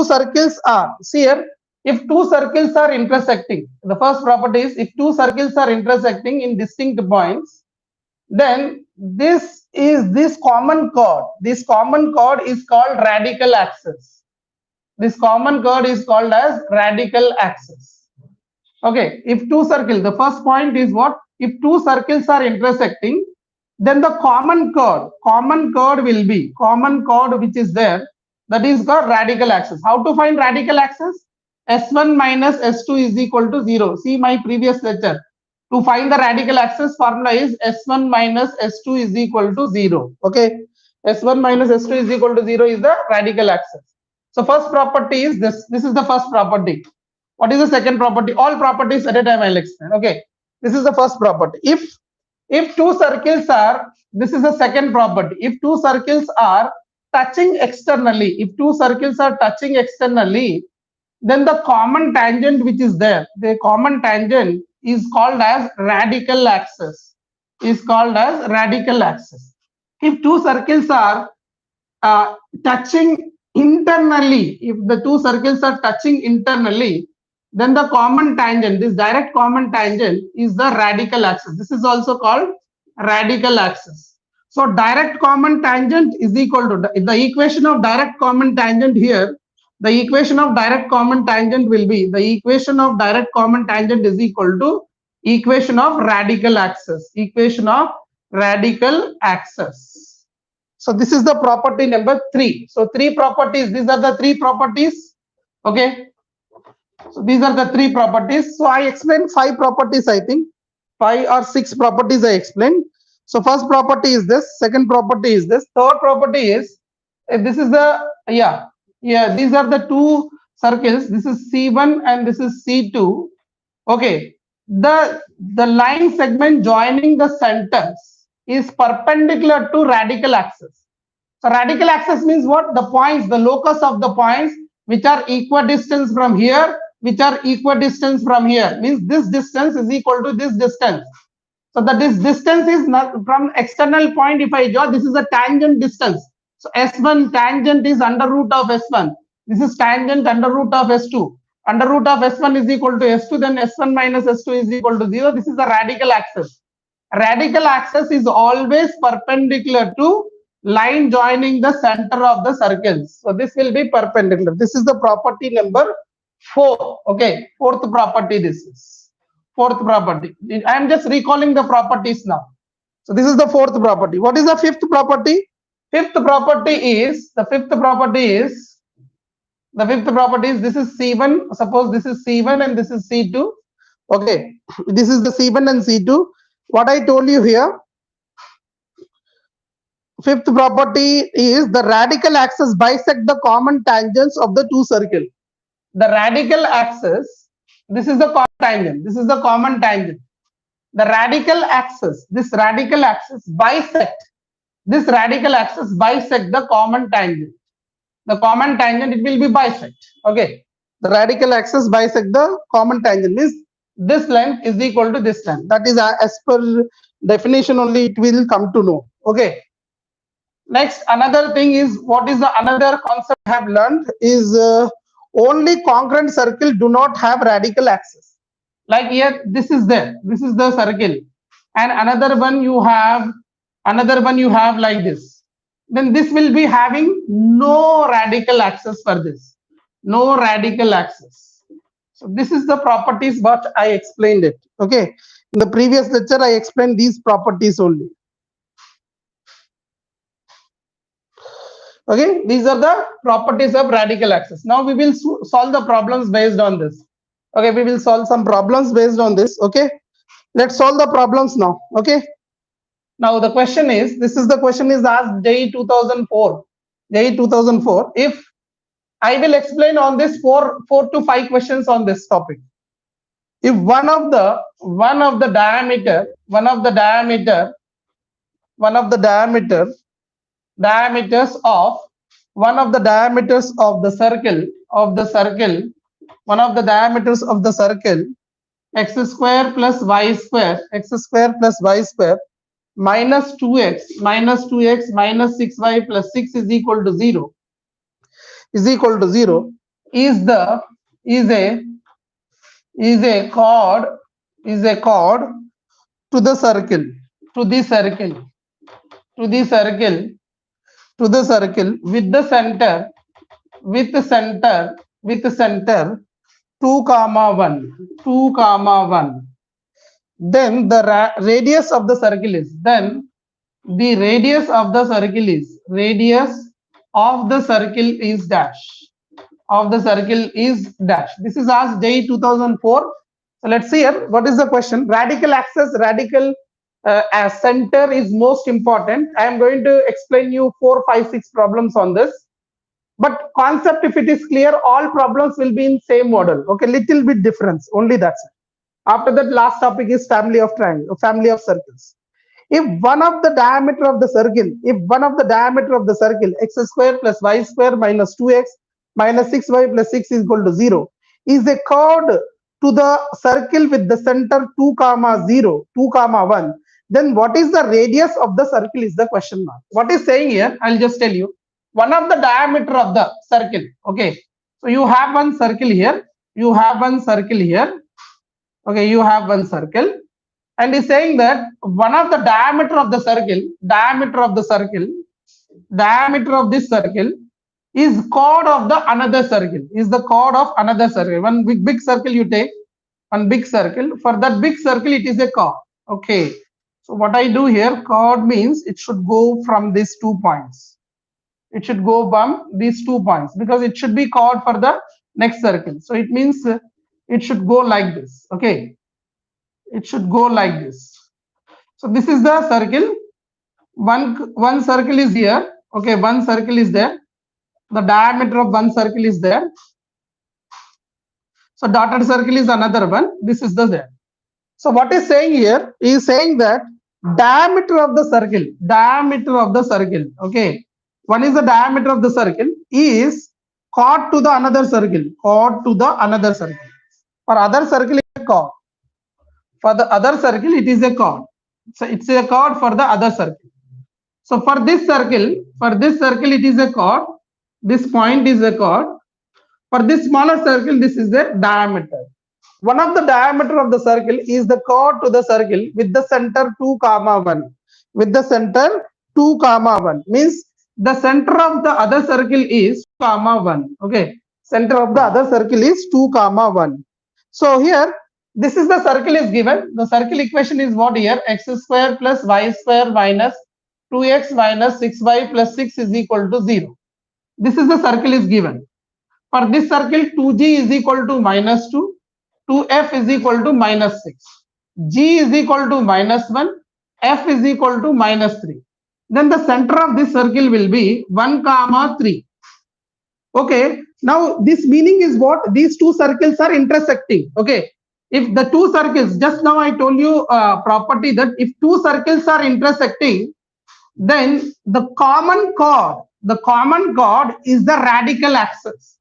circles are, see here, if two circles are intersecting, the first property is if two circles are intersecting in distinct points, then this common chord. This common chord is called radical axis. This common chord is called as radical axis. Okay, if two circles, the first point is what? If two circles are intersecting, then the common chord will be, common chord which is there, that is called radical axis. How to find radical axis? S1 minus S2 is equal to 0. See my previous lecture. To find the radical axis, formula is S1 minus S2 is equal to 0. Okay, S1 minus S2 is equal to 0 is the radical axis. So first property is this. This is the first property. What is the second property? All properties at a time I'll explain. Okay, this is the first property. If two circles are, this is the second property. If two circles are touching externally, if two circles are touching externally, then the common tangent which is there, the common tangent is called as radical axis. Is called as radical axis. If two circles are touching internally, if the two circles are touching internally, then the common tangent, this direct common tangent is the radical axis. This is also called radical axis. So direct common tangent is equal to the equation of direct common tangent here. The equation of direct common tangent will be, the equation of direct common tangent is equal to equation of radical axis. Equation of radical axis. So this is the property number 3. So 3 properties, these are the 3 properties. Okay. So these are the 3 properties. So I explained 5 properties, I think 5 or 6 properties I explained. So first property is this, second property is this, third property is, this is the, these are the 2 circles. This is C1 and this is C2. Okay, the line segment joining the centers is perpendicular to radical axis. So radical axis means what? The points, the locus of the points which are equidistant from here, which are equidistant from here, means this distance is equal to this distance. So that this distance is not from external point. If I draw, this is a tangent distance. So S1 tangent is under root of S1. This is tangent under root of S2. Under root of S1 is equal to S2, then S1 minus S2 is equal to 0. This is the radical axis. Radical axis is always perpendicular to line joining the center of the circles. So this will be perpendicular. This is the property number 4. Okay, fourth property this is. Fourth property. I am just recalling the properties now. So this is the fourth property. What is the fifth property? Fifth property is, this is C1. Suppose this is C1 and this is C2. Okay, this is the C1 and C2. What I told you here, fifth property is the radical axis bisect the common tangents of the two circles. The radical axis, this is the common tangent. This is the common tangent. The radical axis, this radical axis bisect the common tangent. The common tangent, it will be bisect. Okay. The radical axis bisect the common tangent, means this length is equal to this length. That is as per definition only it will come to know. Okay. Next, another thing is, what is the another concept I have learned is only congruent circle do not have radical axis. Like here, this is there. This is the circle, and another one you have like this. Then this will be having no radical axis for this. No radical axis. So this is the properties what I explained it. Okay. In the previous lecture, I explained these properties only. Okay, these are the properties of radical axis. Now we will solve the problems based on this. Okay, we will solve some problems based on this. Okay, let's solve the problems now. Okay, now the question is, this is the question is asked JEE 2004. JEE 2004. If I will explain on this 4 to 5 questions on this topic. If one of the diameters of the circle x square plus y square minus 2x minus 6y plus 6 is equal to 0 is the is a chord to the circle, to the circle, to the circle, to the circle with the center, with the center, with the center 2 comma 1, 2 comma 1. Then the radius of the circle is, then the radius of the circle is, radius of the circle is dash, of the circle is dash. This is asked JEE 2004. So let's see here, what is the question? Radical axis, radical as center is most important. I am going to explain you 4, 5, 6 problems on this. But concept, if it is clear, all problems will be in same model. Okay, little bit difference, only that's it. After that, last topic is family of triangle, family of circles. If one of the diameter of the circle, x square plus y square minus 2x minus 6y plus 6 is equal to 0, is a chord to the circle with the center 2 comma 0, 2 comma 1, then what is the radius of the circle is the question mark. What is saying here, I'll just tell you. One of the diameter of the circle, okay, so you have one circle here, you have one circle here, okay, you have one circle, and is saying that one of the diameter of the circle, diameter of this circle is chord of the another circle, is the chord of another circle. One big circle you take, one big circle, for that big circle it is a chord. Okay, so what I do here, chord means it should go from these 2 points. It should go from these 2 points because it should be chord for the next circle. So it means it should go like this. Okay, it should go like this. So this is the circle. One circle is here. Okay, one circle is there. The diameter of one circle is there. So dotted circle is another one. This is the there. So what is saying here is saying that diameter of the circle, okay, one is the diameter of the circle is chord to the another circle, chord to the another circle. For other circle, it is a chord. For the other circle, it is a chord. So it's a chord for the other circle. So for this circle, it is a chord. This point is a chord. For this smaller circle, this is the diameter. One of the diameter of the circle is the chord to the circle with the center 2 comma 1. With the center 2 comma 1 means the center of the other circle is 2 comma 1. Okay, center of the other circle is 2 comma 1. So here, this is the circle is given. The circle equation is what here? X square plus y square minus 2x minus 6y plus 6 is equal to 0. This is the circle is given. For this circle, 2g is equal to minus 2, 2f is equal to minus 6, g is equal to minus 1, f is equal to minus 3. Then the center of this circle will be 1 comma 3. Okay, now this meaning is what? These two circles are intersecting. Okay, if the two circles, just now I told you property that if two circles are intersecting, then the common chord is the radical axis.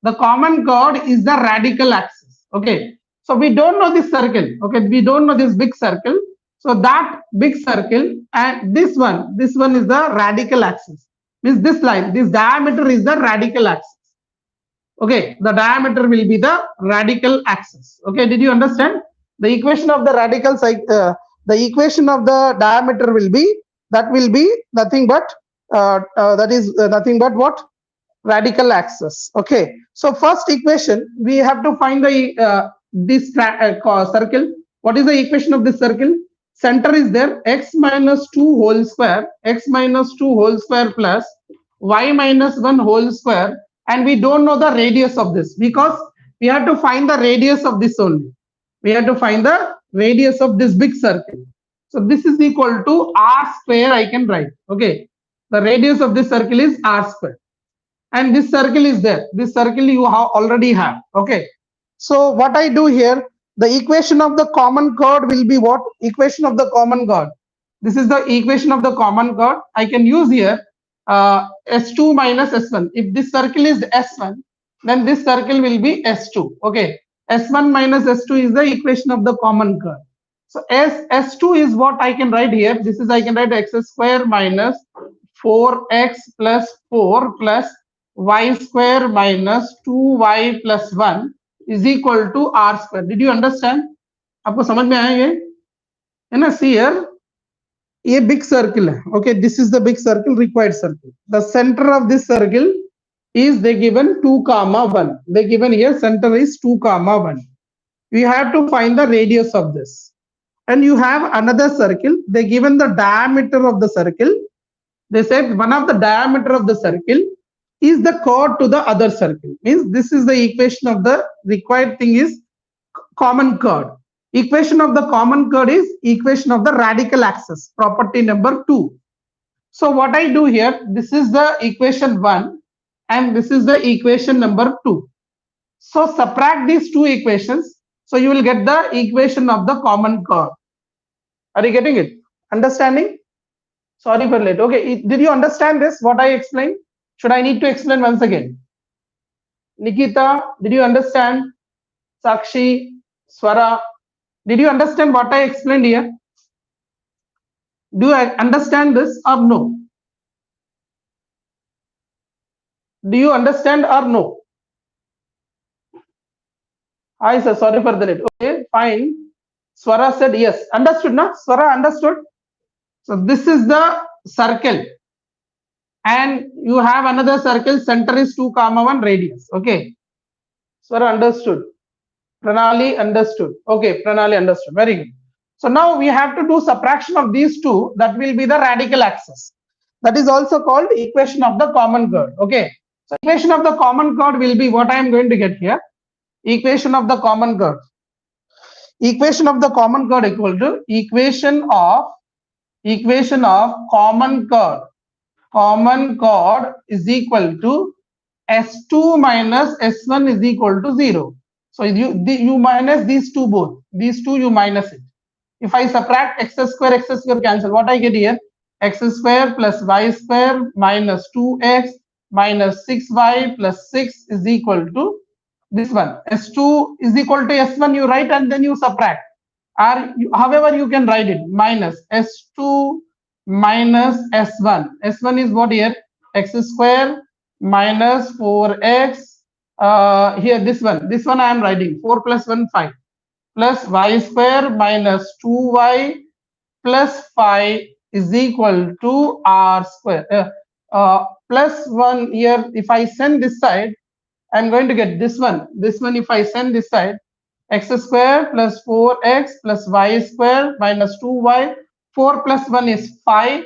The common chord is the radical axis. Okay, so we don't know this circle. Okay, we don't know this big circle. So that big circle and this one is the radical axis. Means this line, this diameter is the radical axis. Okay, the diameter will be the radical axis. Okay, did you understand? The equation of the radical side, the equation of the diameter will be, that will be nothing but that is nothing but what? Radical axis. Okay, so first equation we have to find the this circle. What is the equation of this circle? Center is there, x minus 2 whole square, plus y minus 1 whole square, and we don't know the radius of this because we have to find the radius of this only. We have to find the radius of this big circle. So this is equal to r square, I can write. Okay, the radius of this circle is r square. And this circle is there. This circle you already have. Okay. So what I do here, the equation of the common chord will be what? Equation of the common chord. This is the equation of the common chord. I can use here S2 minus S1. If this circle is S1, then this circle will be S2. Okay. S1 minus S2 is the equation of the common chord. So S2 is what I can write here. This is I can write x square minus 4x plus 4 plus y square minus 2y plus 1 is equal to r square. Did you understand? आपको समझ में आया ये? है ना? See here, ये big circle है. Okay, this is the big circle, required circle. The center of this circle is they given 2, 1. They given here center is 2, 1. We have to find the radius of this. And you have another circle. They given the diameter of the circle. They said one of the diameter of the circle is the chord to the other circle. Means this is the equation of the required thing is common chord. Equation of the common chord is equation of the radical axis, property number 2. So what I do here, this is the equation 1 and this is the equation number 2. So subtract these two equations. So you will get the equation of the common chord. Are you getting it? Understanding? Sorry for late. Okay, did you understand this? What I explained? Should I need to explain once again? Nikita, did you understand? Sakshi, Swara, did you understand what I explained here? Do I understand this or no? Do you understand or no? Hi sir, sorry for the late. Okay, fine. Swara said yes. Understood, no? Swara understood? So this is the circle. And you have another circle, center is 2, 1 radius. Okay. Swara understood. Pranali understood. Okay, Pranali understood. Very good. So now we have to do subtraction of these two. That will be the radical axis. That is also called equation of the common chord. Okay. So equation of the common chord will be what I am going to get here. Equation of the common chord. Equation of the common chord equal to equation of common chord. Common chord is equal to S2 minus S1 is equal to 0. So you minus these two both. These two you minus it. If I subtract x square cancel. What I get here? X square plus y square minus 2x minus 6y plus 6 is equal to this one. S2 is equal to S1 you write and then you subtract. Or however you can write it. Minus S2 minus S1. S1 is what here? X square minus 4x. Here this one I am writing 4 plus 1 5 plus y square minus 2y plus 5 is equal to r square. Plus 1 here, if I send this side, I'm going to get this one. This one if I send this side, x square plus 4x plus y square minus 2y. 4 plus 1 is 5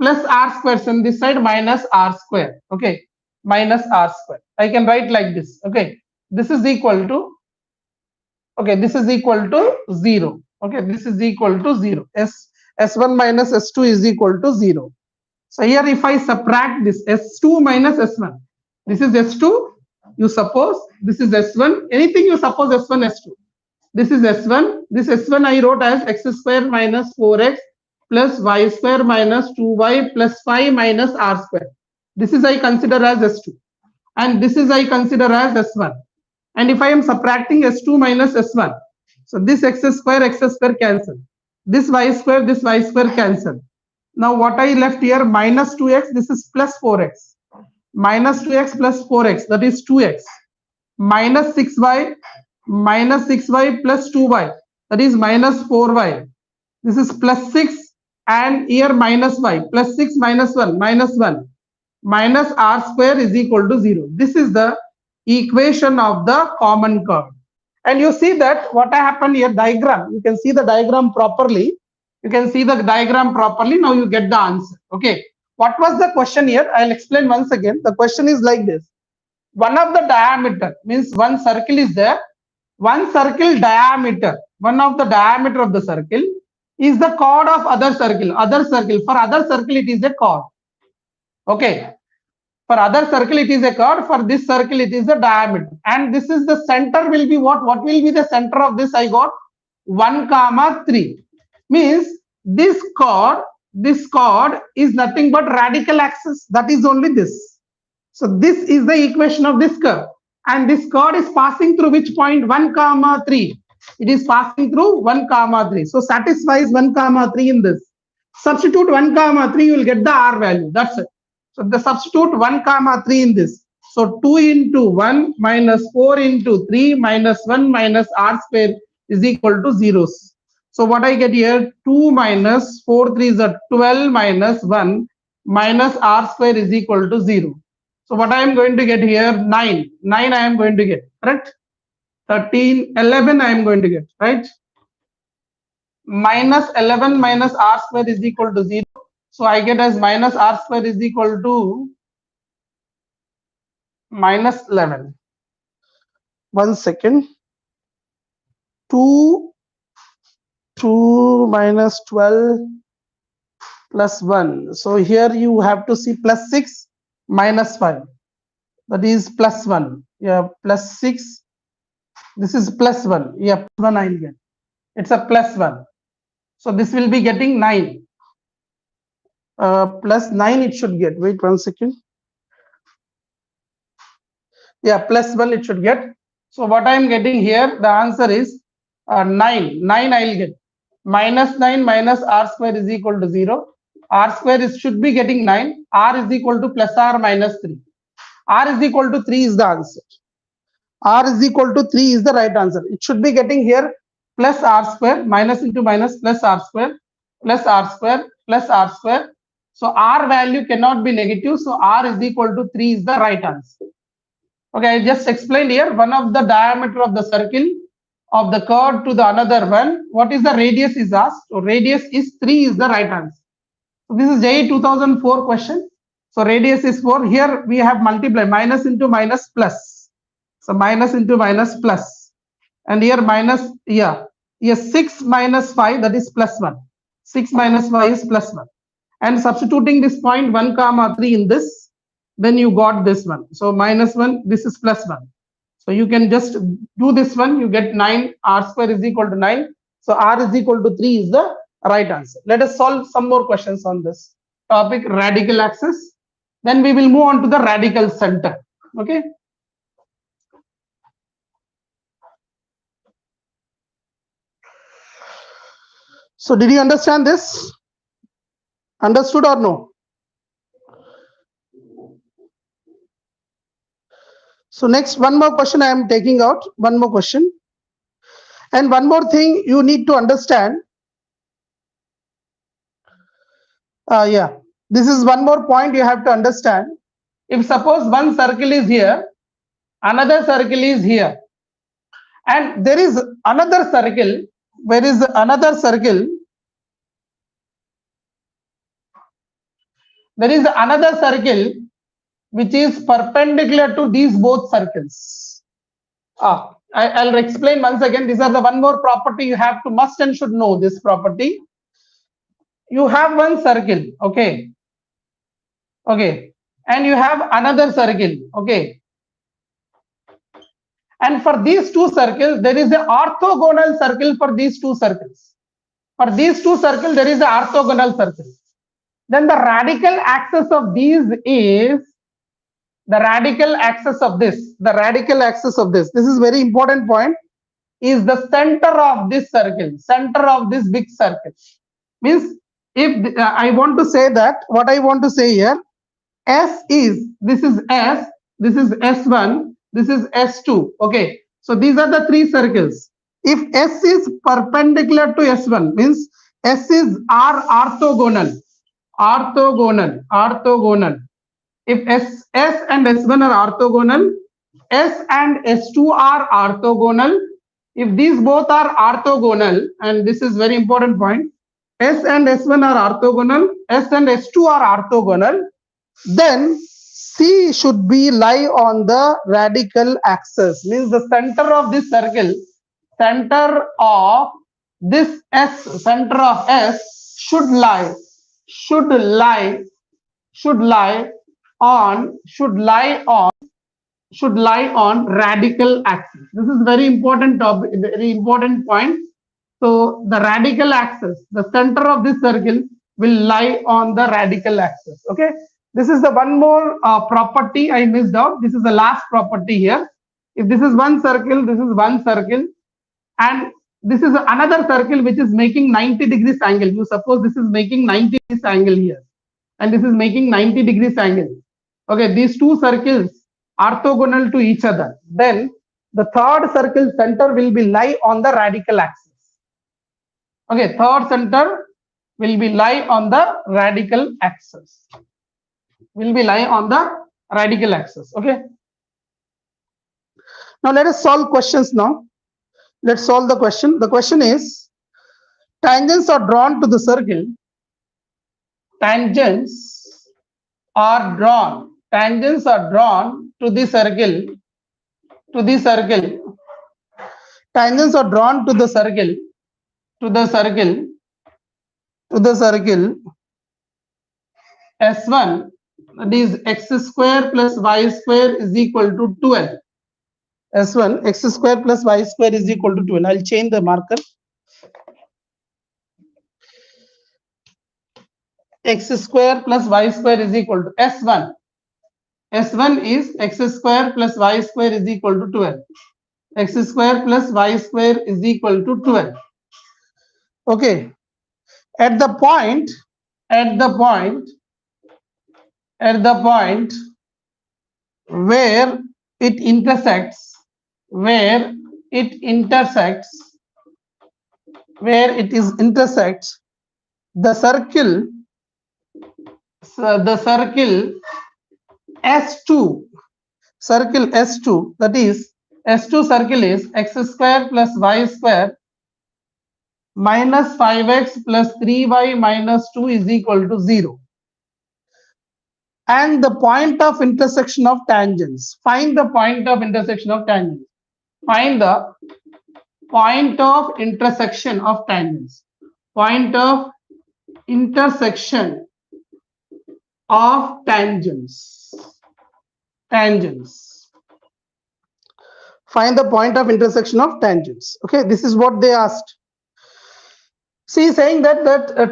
plus r square. Send this side minus r square. Okay, minus r square. I can write like this. Okay, this is equal to. Okay, this is equal to 0. Okay, this is equal to 0. S1 minus S2 is equal to 0. So here if I subtract this S2 minus S1, this is S2, you suppose, this is S1, anything you suppose S1, S2. This is S1, this S1 I wrote as x square minus 4x plus y square minus 2y plus 5 minus r square. This is I consider as S2. And this is I consider as S1. And if I am subtracting S2 minus S1, so this x square cancel. This y square cancel. Now what I left here, minus 2x, this is plus 4x. Minus 2x plus 4x, that is 2x. Minus 6y plus 2y, that is minus 4y. This is plus 6 and here minus y, plus 6 minus 1, minus 1. Minus r square is equal to 0. This is the equation of the common chord. And you see that what happened here, diagram, you can see the diagram properly. You can see the diagram properly. Now you get the answer. Okay. What was the question here? I'll explain once again. The question is like this. One of the diameter means one circle is there. One circle diameter. One of the diameter of the circle is the chord of other circle. Other circle. For other circle, it is a chord. Okay. For other circle, it is a chord. For this circle, it is the diameter. And this is the center will be what? What will be the center of this? I got 1, 3. Means this chord is nothing but radical axis. That is only this. So this is the equation of this curve. And this chord is passing through which point? 1, 3. It is passing through 1, 3. So satisfies 1, 3 in this. Substitute 1, 3, you will get the r value. That's it. So the substitute 1, 3 in this. So So 2 into 1 minus 4 into 3 minus 1 minus r square is equal to 0. So what I get here, 2 minus 4 3 is a 12 minus 1 minus r square is equal to 0. So what I am going to get here, 9 I am going to get, correct? 13 11 I am going to get, right? Minus 11 minus r square is equal to 0. So I get as minus r square is equal to minus 11. 1 second. 2 minus 12 plus 1. So here you have to see plus 6 minus 5. That is plus 1. Yeah, plus 6. This is plus 1. Yeah, plus 1 I will get. It's a plus 1. So this will be getting 9. Plus 9 it should get. Wait 1 second. Yeah, plus 1 it should get. So what I am getting here, the answer is 9. 9 I will get. Minus 9 minus r square is equal to 0. R square is should be getting 9. R is equal to plus r minus 3. R is equal to 3 is the answer. R is equal to 3 is the right answer. It should be getting here plus r square, minus into minus plus r square, plus r square, plus r square. So r value cannot be negative. So r is equal to 3 is the right answer. Okay, I just explained here one of the diameter of the circle of the curve to the another one. What is the radius is asked? So radius is 3 is the right answer. So this is JEE 2004 question. So radius is 4. Here we have multiply minus into minus plus. So minus into minus plus. And here minus, yeah. Here 6 minus 5, that is plus 1. 6 minus 5 is plus 1. And substituting this point 1 comma 3 in this, then you got this one. So minus 1, this is plus 1. So you can just do this one, you get 9, r square is equal to 9. So r is equal to 3 is the right answer. Let us solve some more questions on this topic, radical axis. Then we will move on to the radical center. Okay. So did you understand this? Understood or no? So next, one more question I am taking out, one more question. And one more thing you need to understand. Yeah, this is one more point you have to understand. If suppose one circle is here, another circle is here, and there is another circle, where is another circle, there is another circle which is perpendicular to these both circles. I'll explain once again. These are the one more property you have to must and should know this property. You have one circle, okay, and you have another circle, okay, and for these two circles there is an orthogonal circle for these two circles. For these two circles there is an orthogonal circle. Then the radical axis of these is the radical axis of this. The radical axis of this. This is very important point. Is the center of this circle. Center of this big circle. Means if I want to say that, what I want to say here, S is, this is S, this is S1, this is S2. Okay. So these are the three circles. If S is perpendicular to S1, means S is R orthogonal. Orthogonal. If S and S1 are orthogonal, S and S2 are orthogonal. If these both are orthogonal, and this is very important point, S and S1 are orthogonal, S and S2 are orthogonal, then C should be lie on the radical axis. Means the center of this circle, center of this S, center of S should lie on radical axis. This is very important topic, very important point. So the radical axis, the center of this circle will lie on the radical axis. Okay. This is the one more property I missed out. This is the last property here. If this is one circle, this is one circle, and this is another circle which is making 90 degrees angle. You suppose this is making 90 degrees angle here, and this is making 90 degrees angle. Okay, these two circles orthogonal to each other, then the third circle center will be lie on the radical axis. Okay, third center will be lie on the radical axis. Will be lie on the radical axis. Okay. Now let us solve questions now. Let's solve the question. The question is, tangents are drawn to the circle. Tangents are drawn. Tangents are drawn to the circle. To the circle. Tangents are drawn to the circle. To the circle. To the circle. S1, that is x square plus y square is equal to 12. S1, x square plus y square is equal to 12. I'll change the marker. X square plus y square is equal to S1. S1 is x square plus y square is equal to 12. X square plus y square is equal to 12. Okay. At the point where it intersects, the circle S2, that is S2 circle is x square plus y square minus 5x plus 3y minus 2 is equal to 0. And the point of intersection of tangents. Find the point of intersection of tangents. Find the point of intersection of tangents. Point of intersection of tangents. Tangents. Find the point of intersection of tangents. Okay, this is what they asked. See, saying that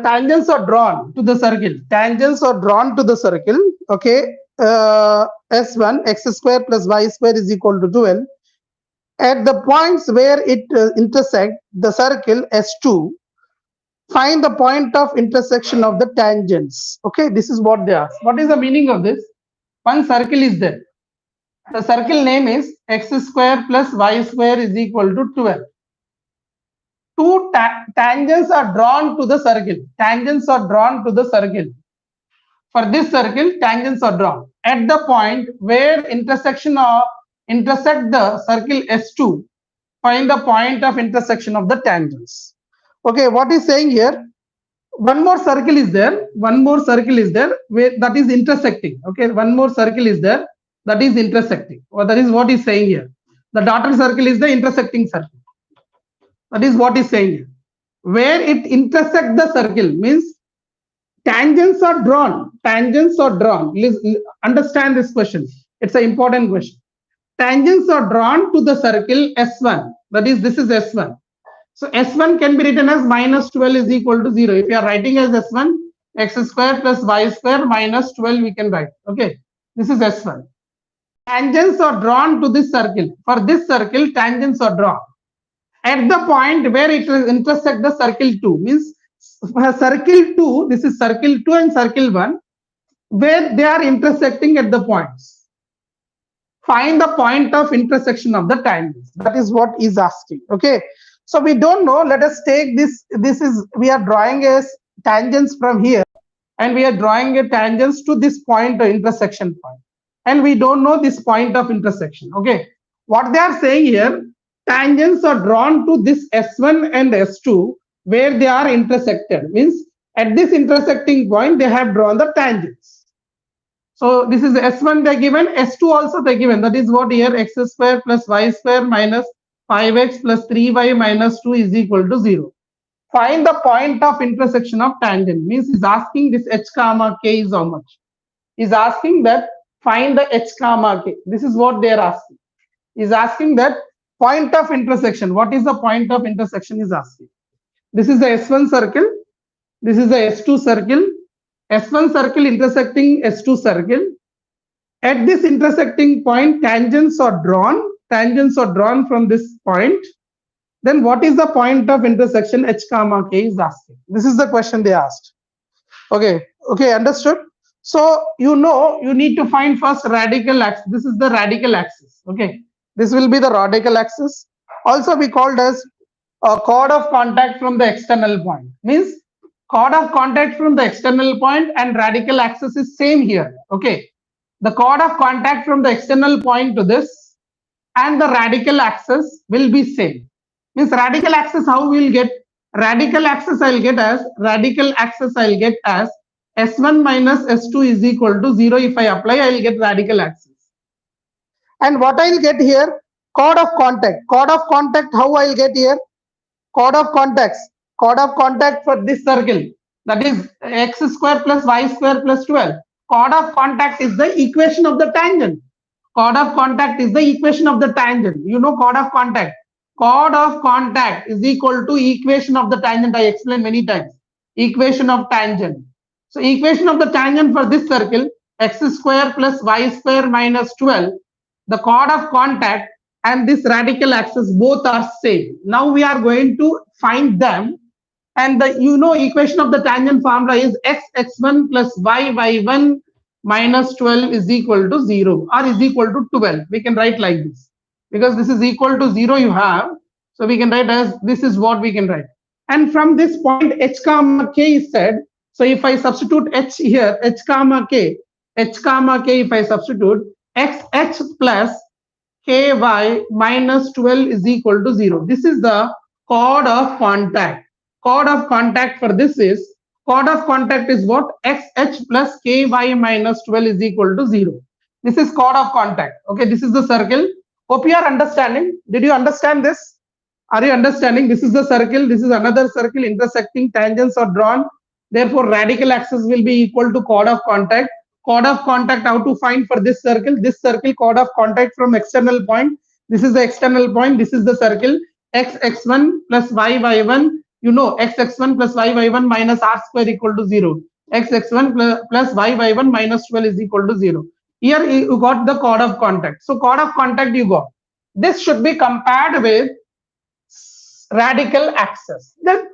tangents are drawn to the circle. Tangents are drawn to the circle. Okay, S1 x square plus y square is equal to 12. At the points where it intersect the circle S2, find the point of intersection of the tangents. Okay, this is what they ask. What is the meaning of this? One circle is there. The circle name is x square plus y square is equal to 12. Two tangents are drawn to the circle. Tangents are drawn to the circle. For this circle, tangents are drawn. At the point where intersect the circle S2, find the point of intersection of the tangents. Okay, what is saying here? One more circle is there. One more circle is there where that is intersecting. Okay, one more circle is there that is intersecting. Or that is what is saying here. The dotted circle is the intersecting circle. That is what is saying here. Where it intersects the circle means tangents are drawn. Tangents are drawn. Understand this question. It's an important question. Tangents are drawn to the circle S1. That is, this is S1. So S1 can be written as minus 12 is equal to 0. If you are writing as S1, x square plus y square minus 12 we can write. Okay, this is S1. Tangents are drawn to this circle. For this circle, tangents are drawn. At the point where it will intersect the circle 2, means circle 2, this is circle 2 and circle 1, where they are intersecting at the points. Find the point of intersection of the tangents. That is what is asking. Okay, so we don't know. Let us take this. This is, we are drawing as tangents from here, and we are drawing a tangents to this point or intersection point, and we don't know this point of intersection. Okay, what they are saying here, tangents are drawn to this S1 and S2 where they are intersected, means at this intersecting point they have drawn the tangents. So this is S1 they are given, S2 also they are given. That is what here, x square plus y square minus 5x plus 3y minus 2 is equal to 0. Find the point of intersection of tangent, means is asking this h comma k is how much. Is asking that find the h comma k. This is what they are asking. Is asking that point of intersection. What is the point of intersection is asking. This is the S1 circle. This is the S2 circle. S1 circle intersecting S2 circle. At this intersecting point, tangents are drawn. Tangents are drawn from this point. Then what is the point of intersection h comma k is asking. This is the question they asked. Okay, understood. So you need to find first radical axis. This is the radical axis. Okay, this will be the radical axis. Also we called as a chord of contact from the external point. Means chord of contact from the external point and radical axis is same here. Okay, the chord of contact from the external point to this and the radical axis will be same. Means radical axis, how we will get radical axis? I'll get as radical axis. I'll get as S1 minus S2 is equal to 0. If I apply, I'll get radical axis. And what I'll get here? Chord of contact. Chord of contact, how I'll get here? Chord of contacts. Chord of contact for this circle, that is x square plus y square plus 12. Chord of contact is the equation of the tangent. Chord of contact is the equation of the tangent. You know chord of contact. Chord of contact is equal to equation of the tangent. I explained many times. Equation of tangent. So equation of the tangent for this circle, x square plus y square minus 12. The chord of contact and this radical axis both are same. Now we are going to find them, and the equation of the tangent formula is x1 plus y1 minus 12 is equal to 0 or is equal to 12. We can write like this because this is equal to 0 you have, so we can write as this is what we can write. And from this point h comma k is said. So if I substitute h here, h comma k if I substitute, xh plus ky minus 12 is equal to 0. This is the chord of contact. Chord of contact for this is, chord of contact is what? xh plus ky minus 12 is equal to 0. This is chord of contact. Okay, this is the circle. Hope you are understanding. Did you understand this? Are you understanding? This is the circle. This is another circle. Intersecting tangents are drawn. Therefore, radical axis will be equal to chord of contact. Chord of contact, how to find for this circle? This circle, chord of contact from external point. This is the external point. This is the circle. X1 plus y1. You know x1 plus y1 minus r square equal to 0. X1 plus y1 minus 12 is equal to 0. Here you got the chord of contact. So chord of contact you got. This should be compared with radical axis. Then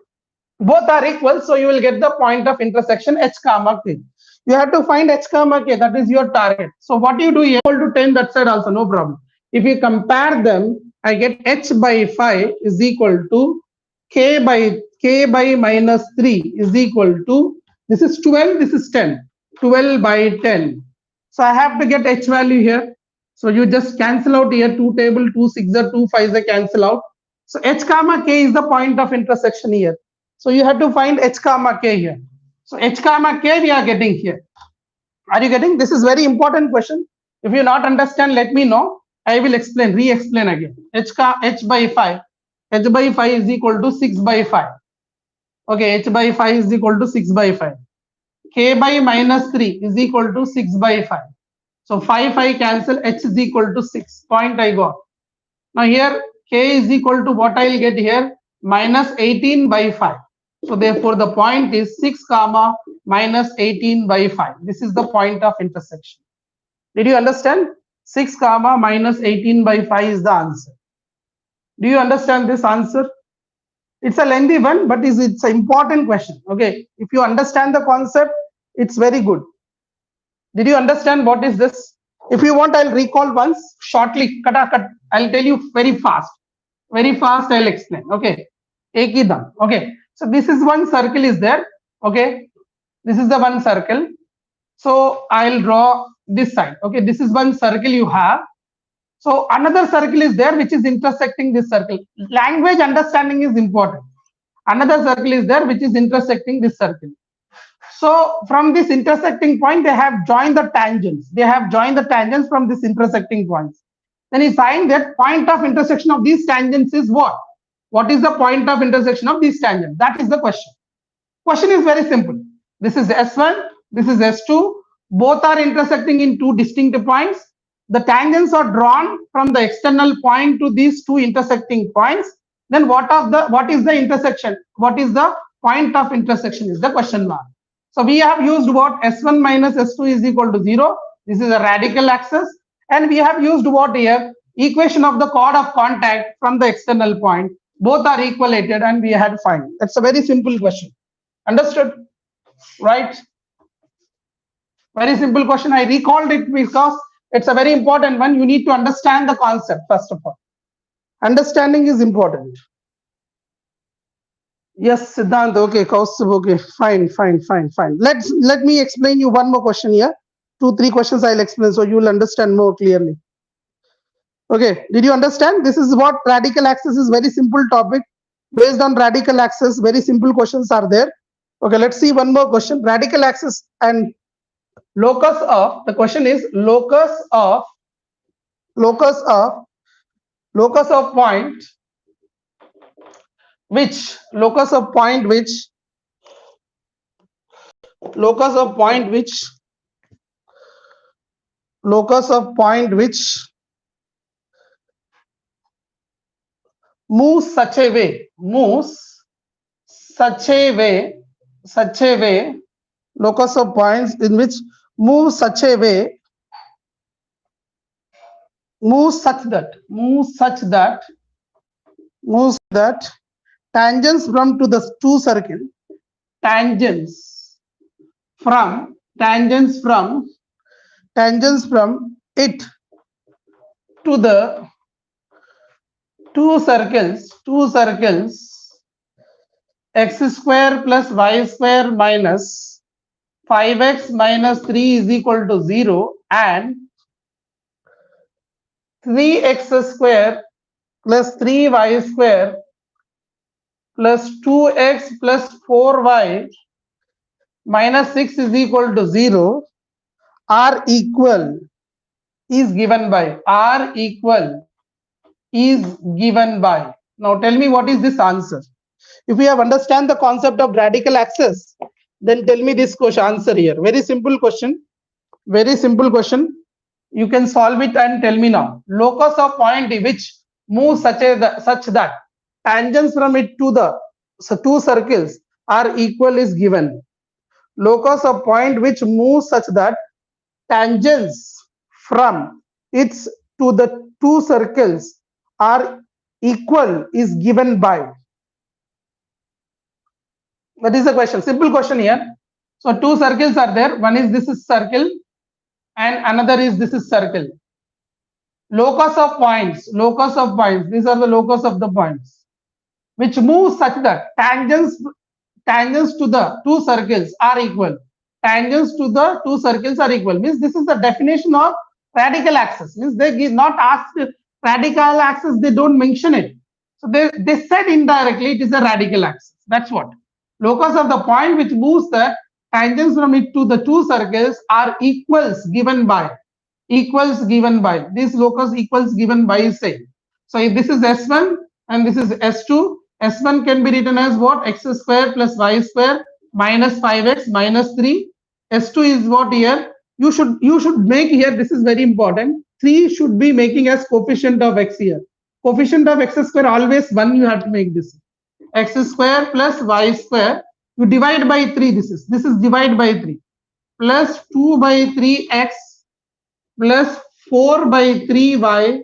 both are equal, so you will get the point of intersection h comma k. You have to find h comma k, that is your target. So what you do, equal to 10 that side also, no problem. If you compare them, I get h by 5 is equal to k by minus 3 is equal to, this is 12, this is 10, 12 by 10. So I have to get h value here. So you just cancel out here, 2 table, 2 6 are 2 5 are cancel out. So h comma k is the point of intersection here. So you have to find h comma k here. So h comma k we are getting here. Are you getting? This is very important question. If you not understand, let me know. I will explain, re-explain again. H by 5. H by 5 is equal to 6 by 5. Okay, h by 5 is equal to 6 by 5. K by minus 3 is equal to 6 by 5. So 5 cancel, h is equal to 6. Point I got. Now here k is equal to what I will get here? Minus 18 by 5. So therefore the point is 6 comma minus 18 by 5. This is the point of intersection. Did you understand? 6 comma minus 18 by 5 is the answer. Do you understand this answer? It's a lengthy one, but it's an important question. Okay, if you understand the concept, it's very good. Did you understand what is this? If you want, I'll recall once shortly. I'll tell you very fast. Very fast, I'll explain. Okay. Ekidam. Okay. So this is one circle is there. Okay. This is the one circle. So I'll draw this side. Okay. This is one circle you have. So another circle is there which is intersecting this circle. Language understanding is important. Another circle is there which is intersecting this circle. So from this intersecting point, they have joined the tangents. They have joined the tangents from this intersecting points. Then he find that point of intersection of these tangents is what? What is the point of intersection of these tangents? That is the question. Question is very simple. This is S1, this is S2. Both are intersecting in two distinct points. The tangents are drawn from the external point to these two intersecting points. Then what is the intersection? What is the point of intersection is the question mark. So we have used what? S1 minus S2 is equal to 0. This is a radical axis. And we have used what here? Equation of the chord of contact from the external point. Both are equalated and we had find. That's a very simple question. Understood? Right? Very simple question. I recalled it because it's a very important one. You need to understand the concept first of all. Understanding is important. Yes, Siddhant. Okay, Kaustubh. Okay, fine. Let me explain you one more question here. 2-3 questions I'll explain so you will understand more clearly. Okay, did you understand? This is what radical axis is. Very simple topic. Based on radical axis, very simple questions are there. Okay, let's see one more question. Radical axis and locus of, the question is locus of point which locus of point which moves such a way locus of points in which moves such that tangents from to the two circle tangents from it to the two circles x square plus y square minus 5x minus 3 is equal to 0 and 3x square plus 3y square plus 2x plus 4y minus 6 is equal to 0 are equal is given by now tell me what is this answer. If you have understand the concept of radical axis, then tell me this question answer here. Very simple question. You can solve it and tell me now. Locus of point which moves such that tangents from it to the two circles are equal is given. Locus of point which moves such that tangents from its to the two circles are equal is given by. That is the question. Simple question here. So two circles are there. One is this is circle and another is this is circle. Locus of points. These are the locus of the points which move such that tangents to the two circles are equal. Means this is the definition of radical axis. Means they give not asked radical axis, they don't mention it. So they said indirectly it is a radical axis. That's what. Locus of the point which moves the tangents from it to the two circles are equals given by. This locus equals given by is saying. So if this is S1 and this is S2, S1 can be written as what? X square plus y square minus 5x minus 3. S2 is what here? You should make here, this is very important. 3 should be making as coefficient of x here. Coefficient of x square always 1 you have to make this. X square plus y square, you divide by 3 this is divide by 3 plus 2 by 3x plus 4 by 3y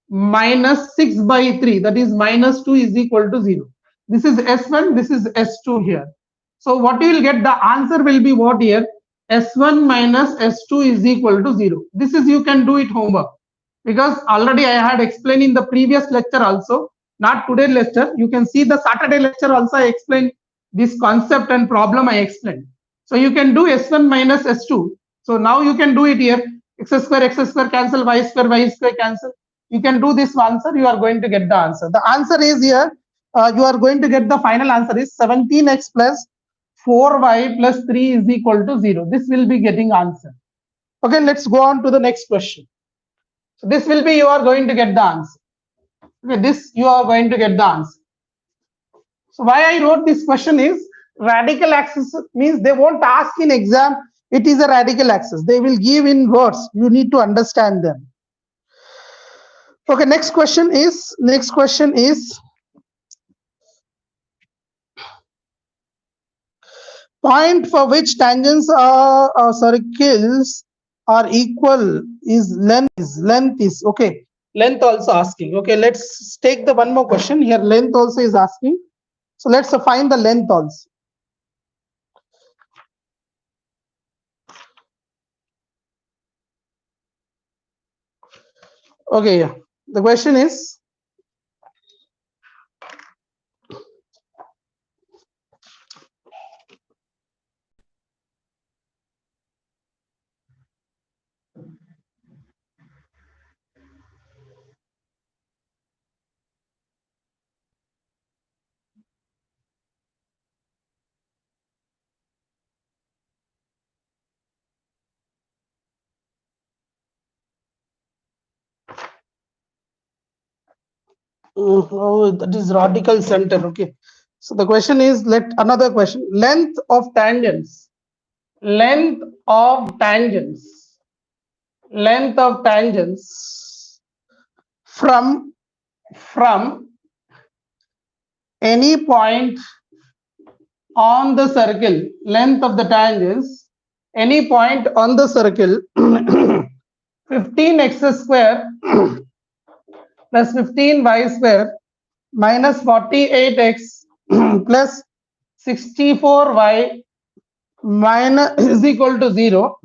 minus 6 by 3, that is minus 2 is equal to 0. This is S1, this is S2 here. So what you will get, the answer will be what here? S1 minus S2 is equal to 0. This is, you can do it homework because already I had explained in the previous lecture also, not today's lecture. You can see the Saturday lecture also I explained this concept and problem I explained. So you can do S1 minus S2. So now you can do it here. X square cancel, y square cancel. You can do this answer, you are going to get the answer. The answer is here, you are going to get the final answer is 17x plus 4y plus 3 is equal to 0. This will be getting answer. Okay, let's go on to the next question. So this will be, you are going to get the answer. Okay, this you are going to get the answer. So why I wrote this question is, radical axis means they won't ask in exam, it is a radical axis. They will give in words. You need to understand them. Okay, next question is point for which tangents or circles are equal is length is okay. Length also asking. Okay, let's take the one more question here. Length also is asking. So let's find the length also. Okay, yeah. The question is, oh, that is radical center. Okay. So the question is, let another question. Length of tangents. Length of tangents. Length of tangents from any point on the circle. Length of the tangents, any point on the circle, 15x square plus 15y square minus 48x plus 64y minus is equal to 0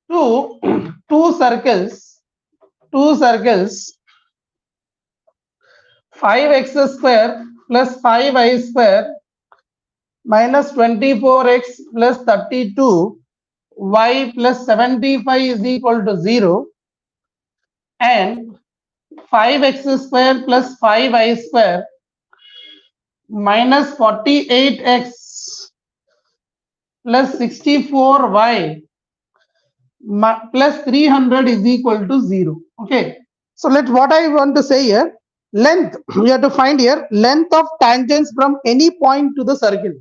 to two circles 5x square plus 5y square minus 24x plus 32 y plus 75 is equal to 0 and 5x square plus 5y square minus 48x plus 64y plus 300 is equal to 0. Okay. So let what I want to say here, length, we have to find here length of tangents from any point to the circle.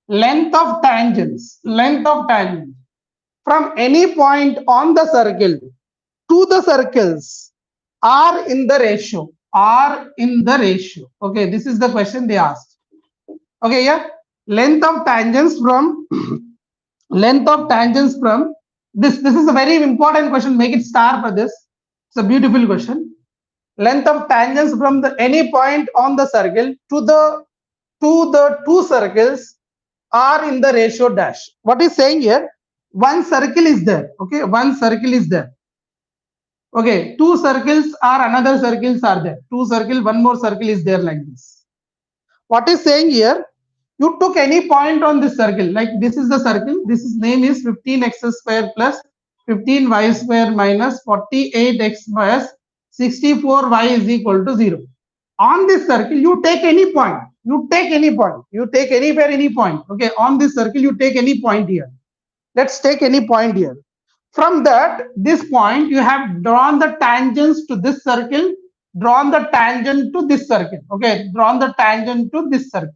Length of tangents from any point on the circle to the circles are in the ratio. Okay, this is the question they asked. Okay, yeah. Length of tangents from this is a very important question. Make it star for this. It's a beautiful question. Length of tangents from the any point on the circle to the two circles are in the ratio dash. What is saying here? One circle is there. Okay, one circle is there. Okay, two circles are another circles are there. Two circle, one more circle is there like this. What is saying here? You took any point on this circle, like this is the circle. This is name is 15x square plus 15y square minus 48x plus 64y is equal to 0. On this circle, you take any point. You take anywhere any point. Okay, on this circle, you take any point here. Let's take any point here. From that, this point, you have drawn the tangents to this circle, drawn the tangent to this circle. Okay, drawn the tangent to this circle.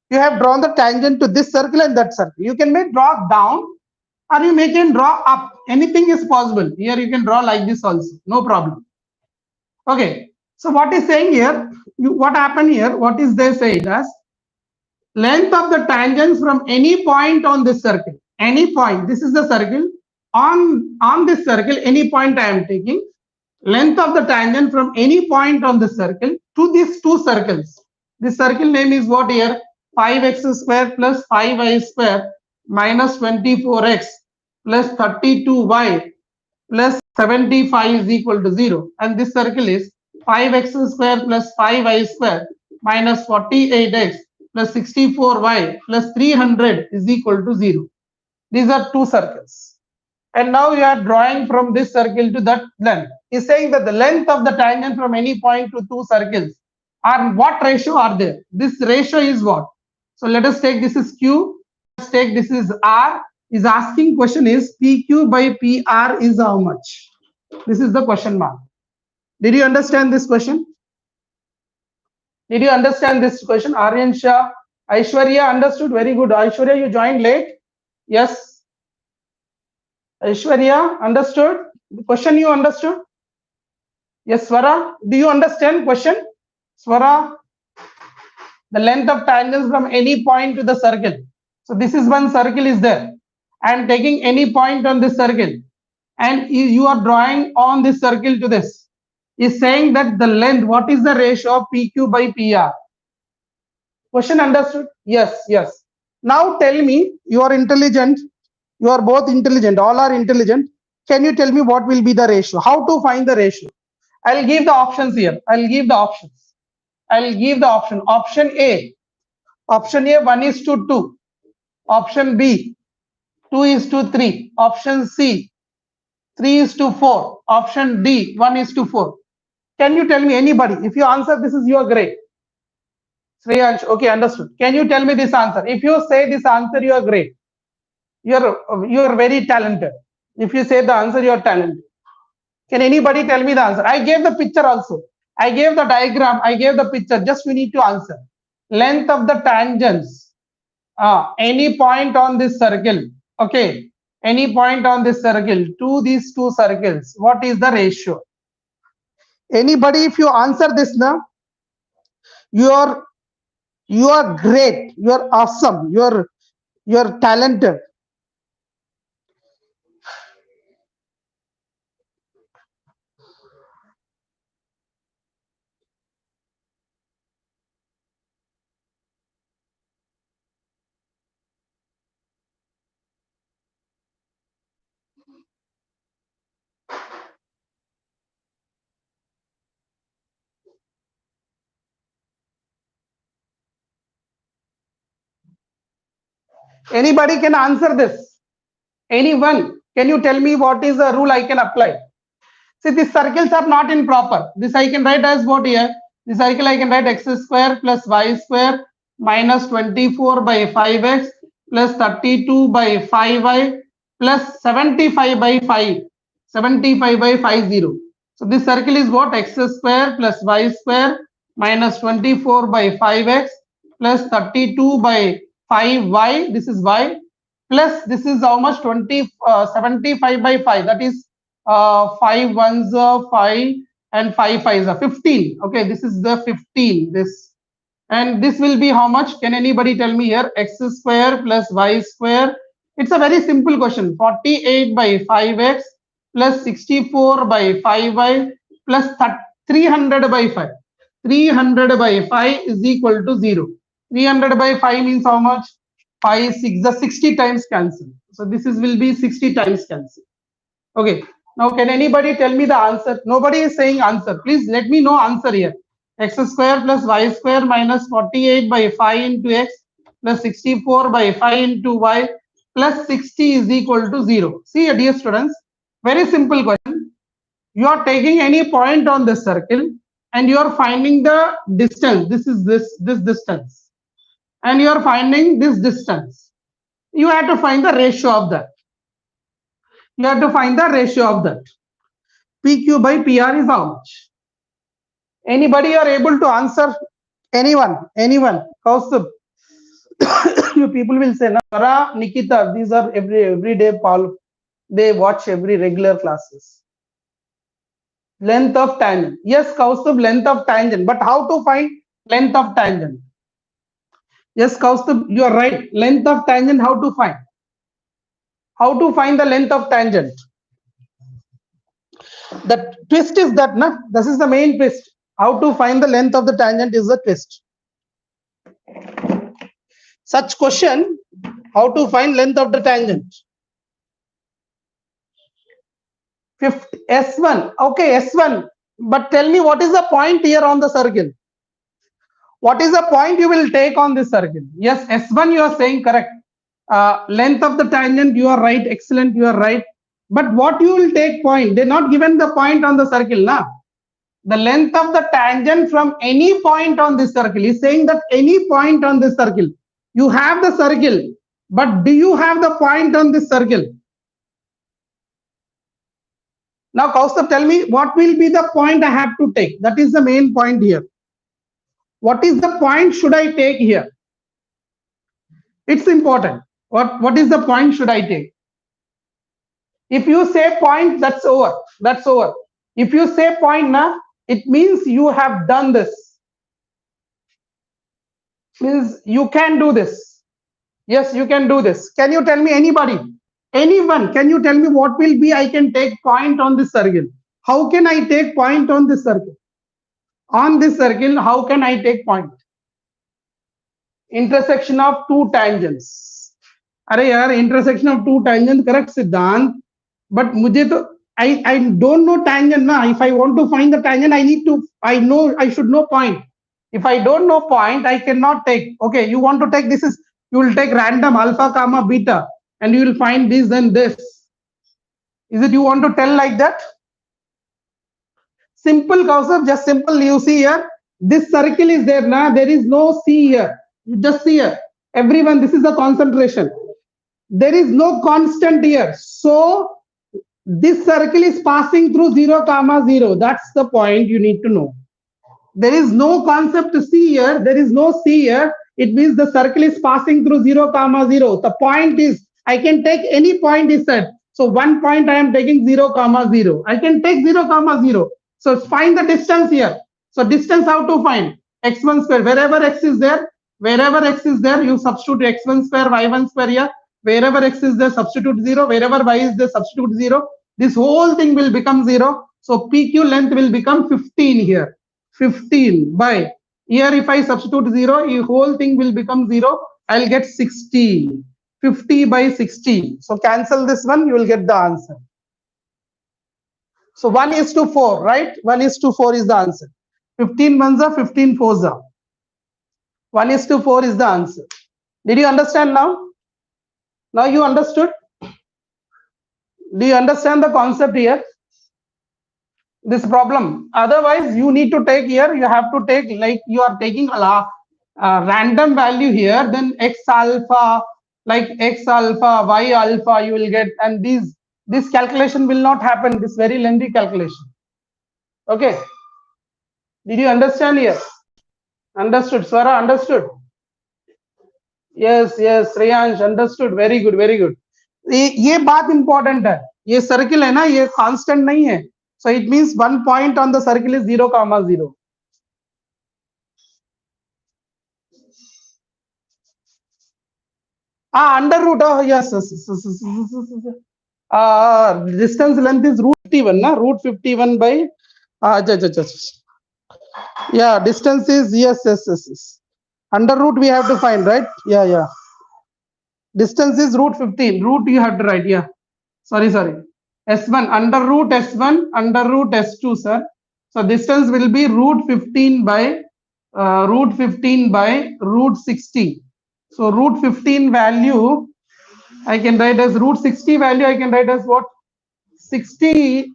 You have drawn the tangent to this circle and that circle. You can make draw down or you can draw up. Anything is possible. Here you can draw like this also. No problem. Okay. So what is saying here? What happened here? What is they saying as length of the tangents from any point on this circle. Any point. This is the circle. On this circle, any point I am taking. Length of the tangent from any point on the circle to these two circles. This circle name is what here? 5x square plus 5y square minus 24x plus 32y plus 75 is equal to 0. And this circle is 5x square plus 5y square minus 48x plus 64y plus 300 is equal to 0. These are two circles. And now you are drawing from this circle to that length. Is saying that the length of the tangent from any point to two circles are what ratio are there? This ratio is what? So let us take this is Q. Let's take this is R. Is asking question is PQ by PR is how much? This is the question mark. Did you understand this question? Did you understand this question? Aryan Shah, Aishwarya understood. Very good. Aishwarya, you joined late. Yes. Aishwarya understood. The question you understood? Yes, Swara. Do you understand question? Swara, the length of tangents from any point to the circle. So this is one circle is there. I am taking any point on this circle and you are drawing on this circle to this. Is saying that the length, what is the ratio of PQ by PR? Question understood? Yes, yes. Now tell me, you are intelligent. You are both intelligent. All are intelligent. Can you tell me what will be the ratio? How to find the ratio? I'll give the options here. I'll give the options. I'll give the option. Option A. Option A 1:2. Option B 2:3. Option C 3:4. Option D 1:4. Can you tell me anybody? If you answer this is your great. Shreyansh, okay, understood. Can you tell me this answer? If you say this answer, you are great. You are very talented. If you say the answer, you are talented. Can anybody tell me the answer? I gave the picture also. I gave the diagram. I gave the picture. Just we need to answer. Length of the tangents. Any point on this circle. Okay. Any point on this circle to these two circles. What is the ratio? Anybody, if you answer this now, you are great. You are awesome. You are talented. Anybody can answer this? Anyone? Can you tell me what is the rule I can apply? See, these circles are not in proper. This I can write as what here? The circle I can write x square plus y square minus 24 by 5x plus 32 by 5y plus 75 by 5. 75 by 50. So this circle is what? X square plus y square minus 24 by 5x plus 32 by 5y. This is y plus this is how much? 75 by 5. That is 5 ones are 5 and 5 fives are 15. Okay, this is the 15. This and this will be how much? Can anybody tell me here? X square plus y square. It's a very simple question. 48 by 5x plus 64 by 5y plus 300 by 5. 300 by 5 is equal to 0. 300 by 5 means how much? 5, 6, the 60 times cancel. So this is will be 60 times cancel. Okay. Now, can anybody tell me the answer? Nobody is saying answer. Please let me know answer here. X square plus y square minus 48 by 5 into x plus 64 by 5 into y plus 60 is equal to 0. See, dear students, very simple question. You are taking any point on this circle and you are finding the distance. This is this distance. And you are finding this distance. You have to find the ratio of that. You have to find the ratio of that. PQ by PR is how much? Anybody are able to answer? Anyone? Kaustubh. You people will say, Nara, Nikita, these are every day, Paul. They watch every regular classes. Length of tangent. Yes, Kaustubh, length of tangent. But how to find length of tangent? Yes, Kaustubh, you are right. Length of tangent, how to find? How to find the length of tangent? The twist is that, na? This is the main twist. How to find the length of the tangent is the twist. Such question, how to find length of the tangent? Fifth, S1. Okay, S1. But tell me what is the point here on the circle? What is the point you will take on this circle? Yes, S1 you are saying correct. Length of the tangent, you are right. Excellent, you are right. But what you will take point? They're not given the point on the circle, na? The length of the tangent from any point on this circle is saying that any point on this circle. You have the circle, but do you have the point on this circle? Now, Kaustubh, tell me what will be the point I have to take? That is the main point here. What is the point should I take here? It's important. What is the point should I take? If you say point, that's over. That's over. If you say point, na, it means you have done this. Means you can do this. Yes, you can do this. Can you tell me anybody? Anyone? Can you tell me what will be I can take point on this circle? How can I take point on this circle? On this circle, how can I take point? Intersection of two tangents. Arey yaar, intersection of two tangents, correct Siddhant? but मुझे तो I don't know tangent ना. If I want to find the tangent, I should know point. If I don't know point, I cannot take. Okay, you want to take this is you will take random alpha comma beta and you will find this and this. Is it you want to tell like that? Simple, Kausar, just simple. You see here, this circle is there now. There is no C here. You just see here. Everyone, this is the concentration. There is no constant here. So this circle is passing through 0, 0. That's the point you need to know. There is no concept C here. There is no C here. It means the circle is passing through 0, 0. The point is, I can take any point is said. So 1 point I am taking 0, 0. I can take 0, 0. So find the distance here. So distance how to find? X1 square. Wherever X is there, you substitute X1 square, Y1 square here. Wherever X is there, substitute 0. Wherever Y is there, substitute 0. This whole thing will become 0. So PQ length will become 15 here. 15 by here if I substitute 0, the whole thing will become 0. I'll get 60. 50 by 60. So cancel this one, you will get the answer. So 1:4, right? 1:4 is the answer. 15 ones are 15 fours are. 1:4 is the answer. Did you understand now? Now you understood? Do you understand the concept here? This problem. Otherwise, you need to take here, you have to take like you are taking a random value here, then X alpha, like X alpha, Y alpha, you will get, and this calculation will not happen, this very lengthy calculation. Okay. Did you understand here? Understood. Swara, understood? Yes, Shreyansh, understood. Very good, very good. ये बात important है. ये circle है ना, ये constant नहीं है. So it means 1 point on the circle is 0, 0. Under root. Oh, yes. Distance length is root 51, na? Root 51 by. Yeah, distance is yes. Under root we have to find, right? Yeah. Distance is root 15. Root you have to write. Yeah. Sorry. S1 under root S1 under root S2, sir. So distance will be root 15 by root 60. So root 15 value I can write as root 60 value. I can write as what? 60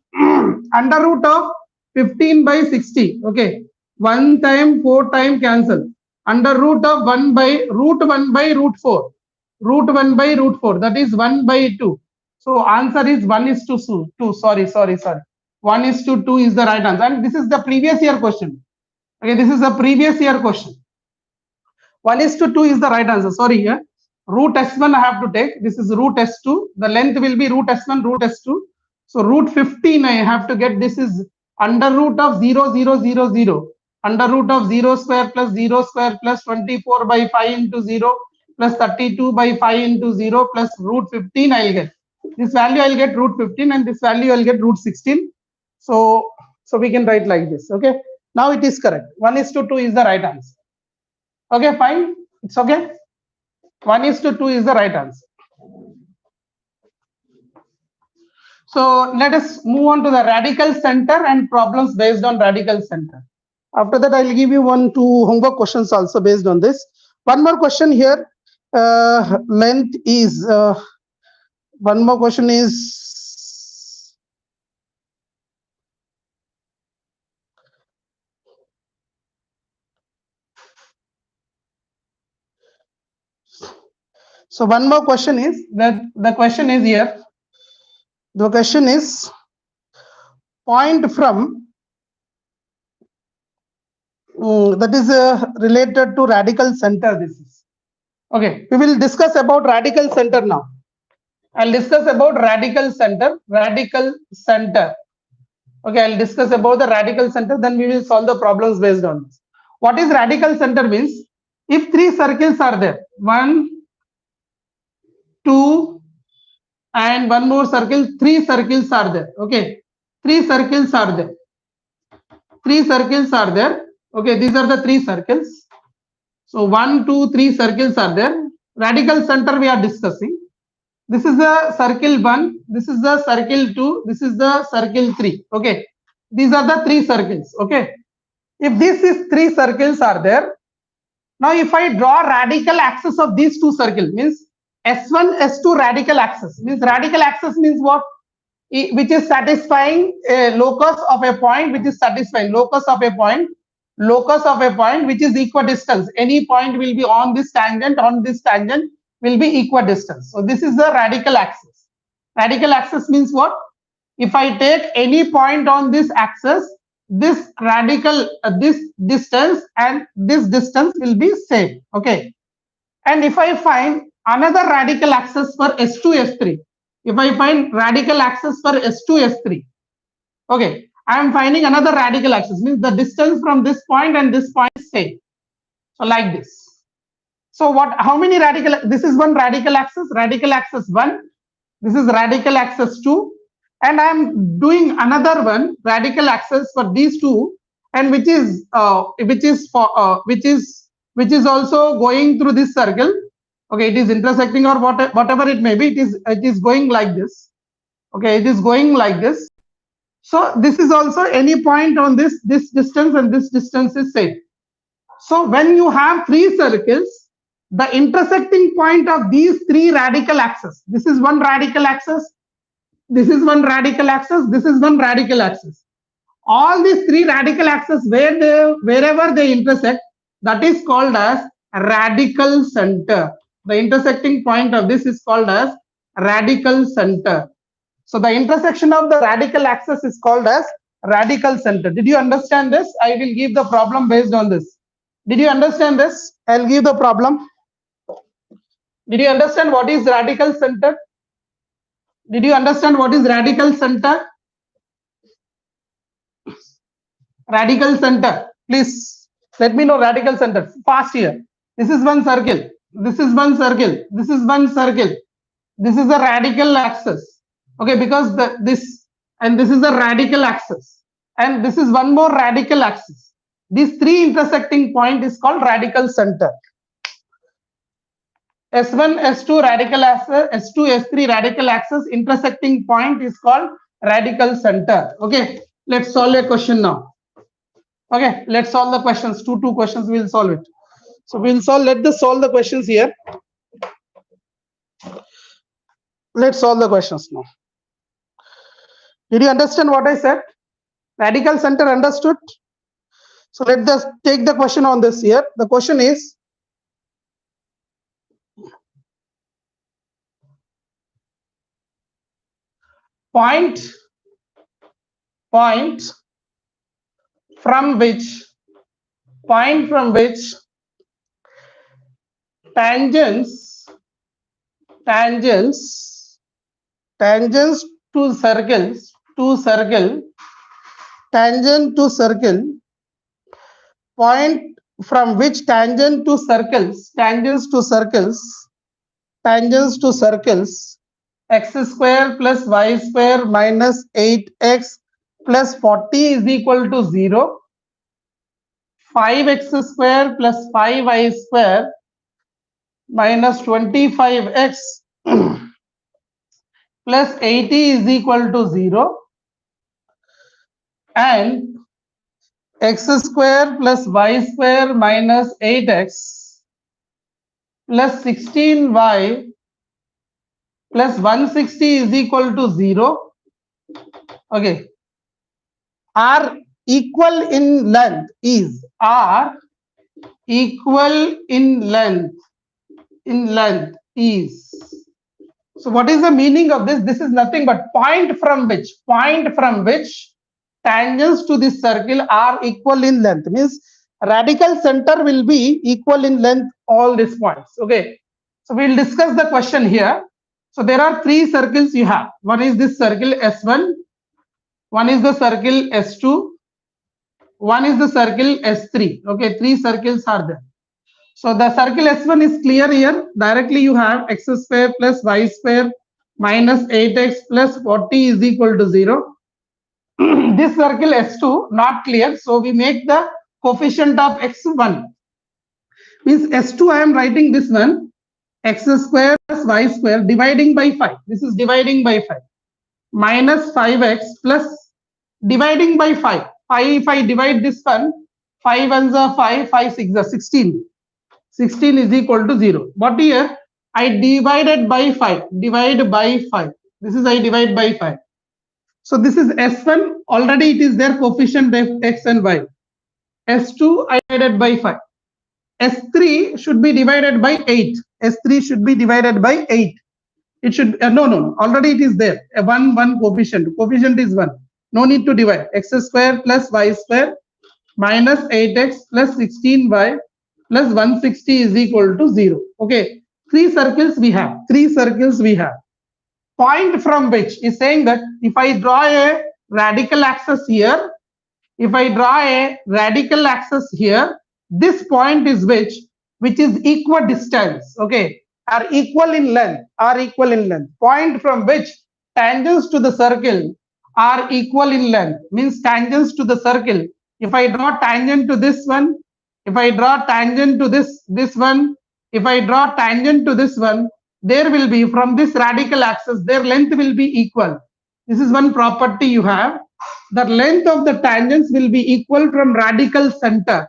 under root of 15 by 60. Okay. 1 time 4 time cancel. Under root of 1 by root 4. Root 1 by root 4. That is 1 by 2. So answer is 1:2. Sorry. 1:2 is the right answer. And this is the previous year question. Okay, this is the previous year question. 1:2 is the right answer. Sorry here. Root S1 I have to take. This is root S2. The length will be root S1, root S2. So root 15 I have to get. This is under root of 0, 0, 0, 0. Under root of 0 square plus 0 square plus 24 by 5 into 0 plus 32 by 5 into 0 plus root 15 I'll get. This value I'll get root 15 and this value I'll get root 16. So we can write like this. Okay. Now it is correct. 1:2 is the right answer. Okay, fine. It's okay. 1:2 is the right answer. So let us move on to the radical center and problems based on radical center. After that, I'll give you 1-2 homework questions also based on this. One more question here. Length is one more question is so one more question is that the question is here. The question is point from that is related to radical center. This is okay. We will discuss about radical center now. I'll discuss about radical center. Okay, I'll discuss about the radical center. Then we will solve the problems based on this. What is radical center means? If 3 circles are there, 1, 2, and one more circle, 3 circles are there. Okay, 3 circles are there. 3 circles are there. Okay, these are the 3 circles. So 1, 2, 3 circles are there. Radical center we are discussing. This is the circle 1, this is the circle 2, this is the circle 3. Okay, these are the 3 circles. Okay, if these 3 circles are there, now if I draw radical axis of these 2 circles, means S1, S2 radical axis, means radical axis means what? Which is satisfying a locus of a point, which is satisfying locus of a point which is equidistant. Any point will be on this tangent will be equidistant. So this is the radical axis. Radical axis means what? If I take any point on this axis, this radical this distance and this distance will be same. Okay, and if I find another radical axis for S2 S3, if I find radical axis for S2 S3, okay, I am finding another radical axis, means the distance from this point and this point is same. So like this. So what? How many radical? This is one radical axis 1. This is radical axis 2, and I am doing another one radical axis for these 2, and which is also going through this circle. Okay, it is intersecting or whatever it may be. It is going like this. Okay, it is going like this. So this is also any point on this distance, and this distance is same. So when you have 3 circles, the intersecting point of these 3 radical axes, this is one radical axis, this is one radical axis, this is one radical axis. All these 3 radical axes, wherever they intersect, that is called as radical center. The intersecting point of this is called as radical center. So the intersection of the radical axis is called as radical center. Did you understand this? I will give the problem based on this. Did you understand this? I'll give the problem. Did you understand what is radical center? Did you understand what is radical center? Radical center. Please let me know radical center. Fast here. This is one circle. This is one circle. This is one circle. This is a radical axis. Okay, because this and this is a radical axis, and this is one more radical axis. These 3 intersecting point is called radical center. S1, S2 radical axis, S2, S3 radical axis intersecting point is called radical center. Okay, let's solve a question now. Okay, let's solve the questions. Two questions, we'll solve it. So we'll solve, solve the questions here. Let's solve the questions now. Did you understand what I said? Radical center understood? So let us take the question on this here. The question is, point from which tangents to circle, tangent to circle, point from which tangents to circles, x square plus y square minus 8x plus 40 is equal to 0, 5x square plus 5y square minus 25x plus 80 is equal to 0, and x square plus y square minus 8x plus 16y plus 160 is equal to 0, okay, are equal in length is, so what is the meaning of this? This is nothing but point from which tangents to this circle are equal in length, means radical center will be equal in length all these points. Okay, so we'll discuss the question here. So there are 3 circles you have. One is this circle S1, one is the circle S2, one is the circle S3. Okay, 3 circles are there. So the circle S1 is clear here. Directly you have x square plus y square minus 8x plus 40 is equal to 0. This circle S2 not clear, so we make the coefficient of x1. Means S2 I am writing this one. x square plus y square dividing by 5. This is dividing by 5. Minus 5x plus dividing by 5. 5 if I divide this one, 5 ones are 5, 5 6 are 16. 16 is equal to 0. But here I divided by 5. Divide by 5. This is I divide by 5. So this is S1. Already it is there coefficient of x and y. S2 I divided by 5. S3 should be divided by 8. S3 should be divided by 8. It should, no, already it is there. A 1 coefficient. Coefficient is 1. No need to divide. X square plus y square minus 8x plus 16y plus 160 is equal to 0. Okay. 3 circles we have. 3 circles we have. Point from which is saying that if I draw a radical axis here, if I draw a radical axis here, this point is which is equidistant, okay, are equal in length, point from which tangents to the circle are equal in length, means tangents to the circle. If I draw tangent to this one, if I draw tangent to this one, if I draw tangent to this one, there will be from this radical axis, their length will be equal. This is one property you have. The length of the tangents will be equal from radical center.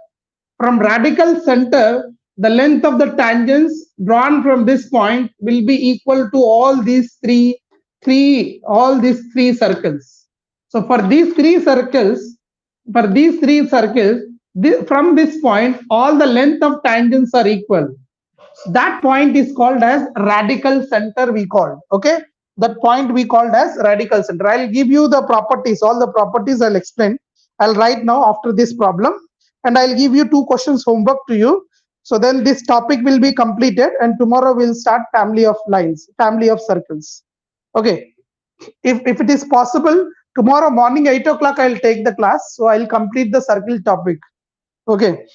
From radical center, the length of the tangents drawn from this point will be equal to all these three circles. So for these three circles, from this point, all the length of tangents are equal. That point is called as radical center, we called. Okay, that point we called as radical center. I'll give you the properties, all the properties I'll explain. I'll write now after this problem, and I'll give you 2 questions homework to you. So then this topic will be completed, and tomorrow we'll start family of lines, family of circles. Okay, if it is possible, tomorrow morning 8 o'clock I'll take the class, so I'll complete the circle topic. Okay.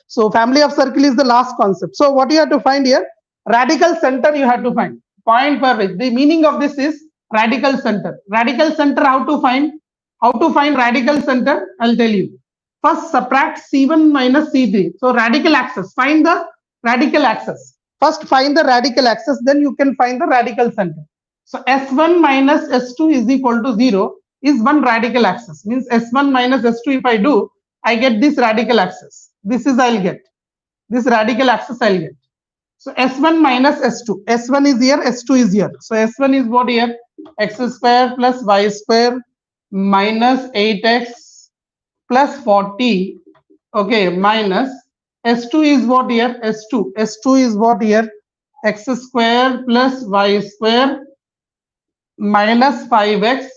So family of circle is the last concept. So what you have to find here, radical center you have to find. Point for which, the meaning of this is radical center. Radical center, how to find? How to find radical center? I'll tell you. First subtract C1 minus C3. So radical axis, find the radical axis. First find the radical axis, then you can find the radical center. So S1 minus S2 is equal to 0 is one radical axis. Means S1 minus S2 if I do, I get this radical axis. This is I'll get. This radical axis I'll get. So S1 minus S2. S1 is here, S2 is here. So S1 is what here? X square plus y square minus 8x plus 40. Okay, minus S2 is what here? S2. S2 is what here? X square plus y square minus 5x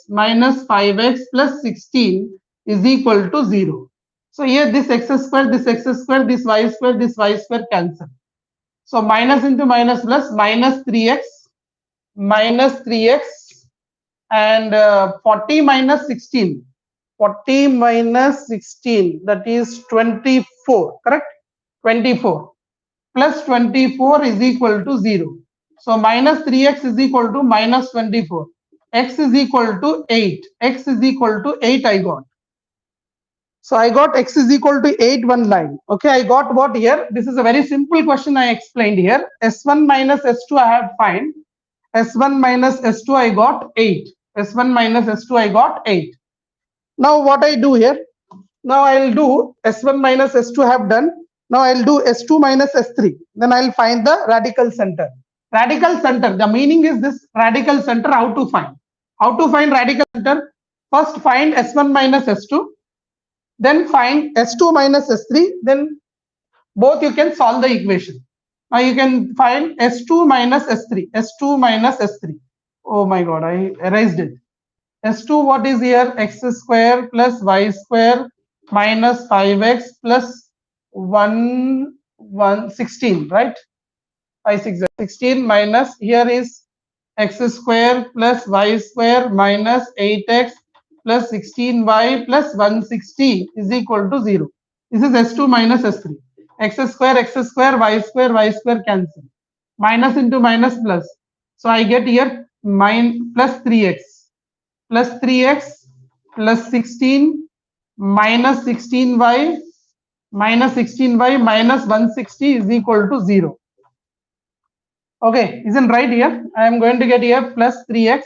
plus 16 is equal to 0. So here this x square, this y square cancel. So minus into minus plus, minus 3x and 40 minus 16. 40 minus 16, that is 24, correct? 24 plus 24 is equal to 0. So minus 3x is equal to minus 24. X is equal to 8. X is equal to 8 I got. So I got x is equal to 8 one line. Okay, I got what here? This is a very simple question I explained here. S1 minus S2 I have find. S1 minus S2 I got 8. S1 minus S2 I got 8. Now what I do here? Now I'll do S1 minus S2 I have done. Now I'll do S2 minus S3. Then I'll find the radical center. Radical center, the meaning is this radical center, how to find? How to find radical center? First find S1 minus S2. Then find S2 minus S3, then both you can solve the equation. Now you can find S2 minus S3, S2 minus S3. Oh my God, I erased it. S2, what is here? X square plus y square minus 5x plus 16, right? 16 minus, here is x square plus y square minus 8x plus 16y plus 160 is equal to 0. This is S2 minus S3. X square, y square cancel. Minus into minus plus. So I get here plus 3x. Plus 3x plus 16 minus 16y minus 160 is equal to 0. Okay, isn't right here? I am going to get here plus 3x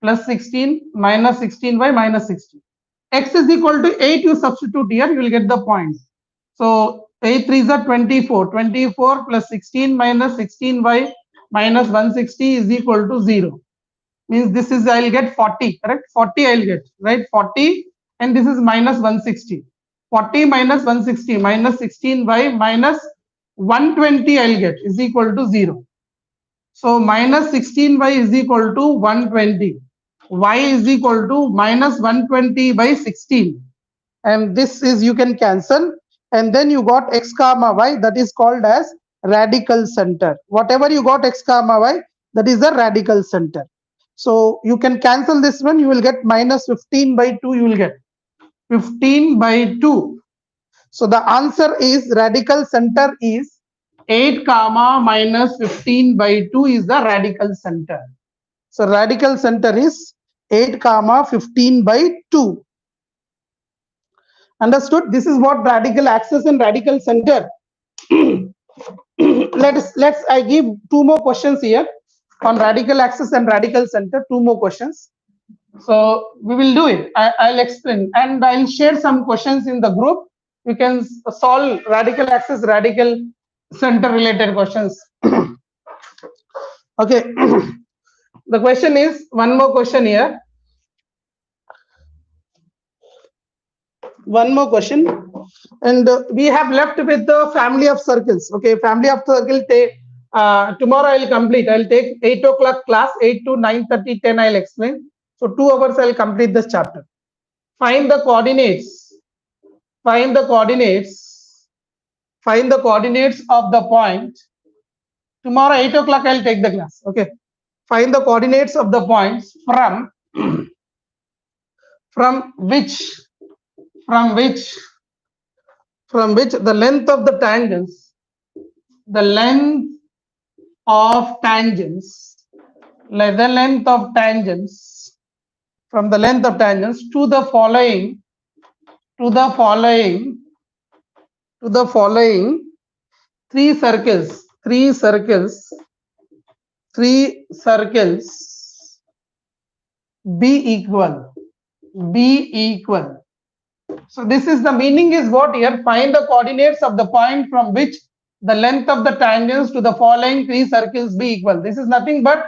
plus 16 minus 16y minus 16. X is equal to 8, you substitute here, you will get the point. So 8 3s are 24. 24 plus 16 minus 16y minus 160 is equal to 0. Means this is, I'll get 40, correct? 40 I'll get, right? 40, and this is minus 160. 40 minus 160 minus 16y minus 120 I'll get is equal to 0. So minus 16y is equal to 120. Y is equal to minus 120 by 16. And this is, you can cancel. And then you got x comma y, that is called as radical center. Whatever you got x comma y, that is the radical center. So you can cancel this one, you will get minus 15 by 2, you will get 15 by 2. So the answer is radical center is 8 comma minus 15 by 2 is the radical center. So radical center is 8 comma 15 by 2. Understood? This is what radical axis and radical center. let's I give two more questions here on radical axis and radical center. Two more questions. So we will do it. I'll explain, and I'll share some questions in the group. You can solve radical axis, radical center related questions. Okay. The question is, one more question here. One more question, and we have left with the family of circles. Okay, family of circle. Tomorrow I'll complete. I'll take 8 o'clock class, 8 to 9:30, 10. I'll explain. So 2 hours I'll complete this chapter. Find the coordinates. Find the coordinates. Find the coordinates of the point. Tomorrow 8 o'clock I'll take the class. Okay. Find the coordinates of the points from which the length of the tangents, from the length of tangents to the following three circles be equal. So this is the meaning is what here? Find the coordinates of the point from which the length of the tangents to the following three circles be equal. This is nothing but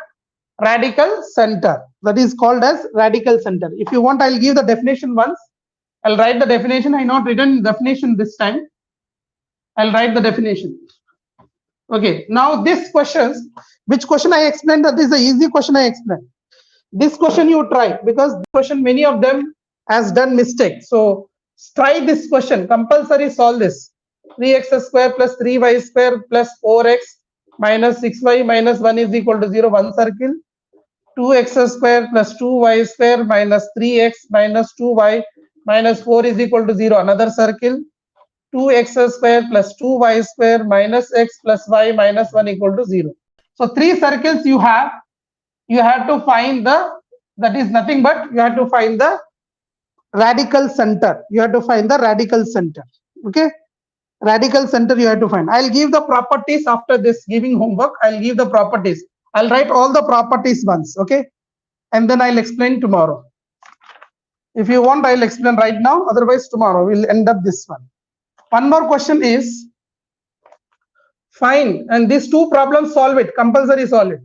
radical center. That is called as radical center. If you want, I'll give the definition once. I'll write the definition. I not written definition this time. I'll write the definition. Okay. Now this questions, which question I explained, that is the easy question I explained. This question you try, because this question many of them has done mistake. So try this question, compulsory solve this. 3x square plus 3y square plus 4x minus 6y minus 1 is equal to 0, one circle. 2x square plus 2y square minus 3x minus 2y minus 4 is equal to 0, another circle. 2x square plus 2y square minus x plus y minus 1 equal to 0. So 3 circles you have to find that is nothing but you have to find the radical center. You have to find the radical center. Okay, radical center you have to find. I'll give the properties after this giving homework. I'll give the properties. I'll write all the properties once. Okay, and then I'll explain tomorrow. If you want, I'll explain right now. Otherwise, tomorrow we'll end up this one. One more question is find, and these two problems solve it. Compulsory solve it.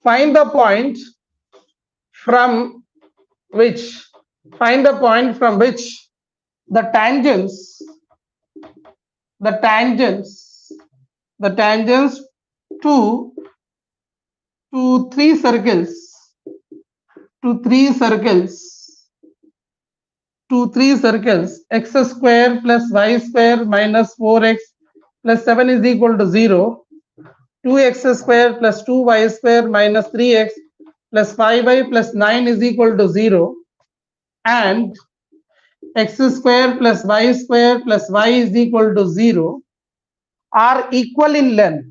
Find the point from which the tangents to three circles x square plus y square minus 4x plus 7 is equal to 0, 2x square plus 2y square minus 3x plus 5y plus 9 is equal to 0, and x square plus y square plus y is equal to 0 are equal in length.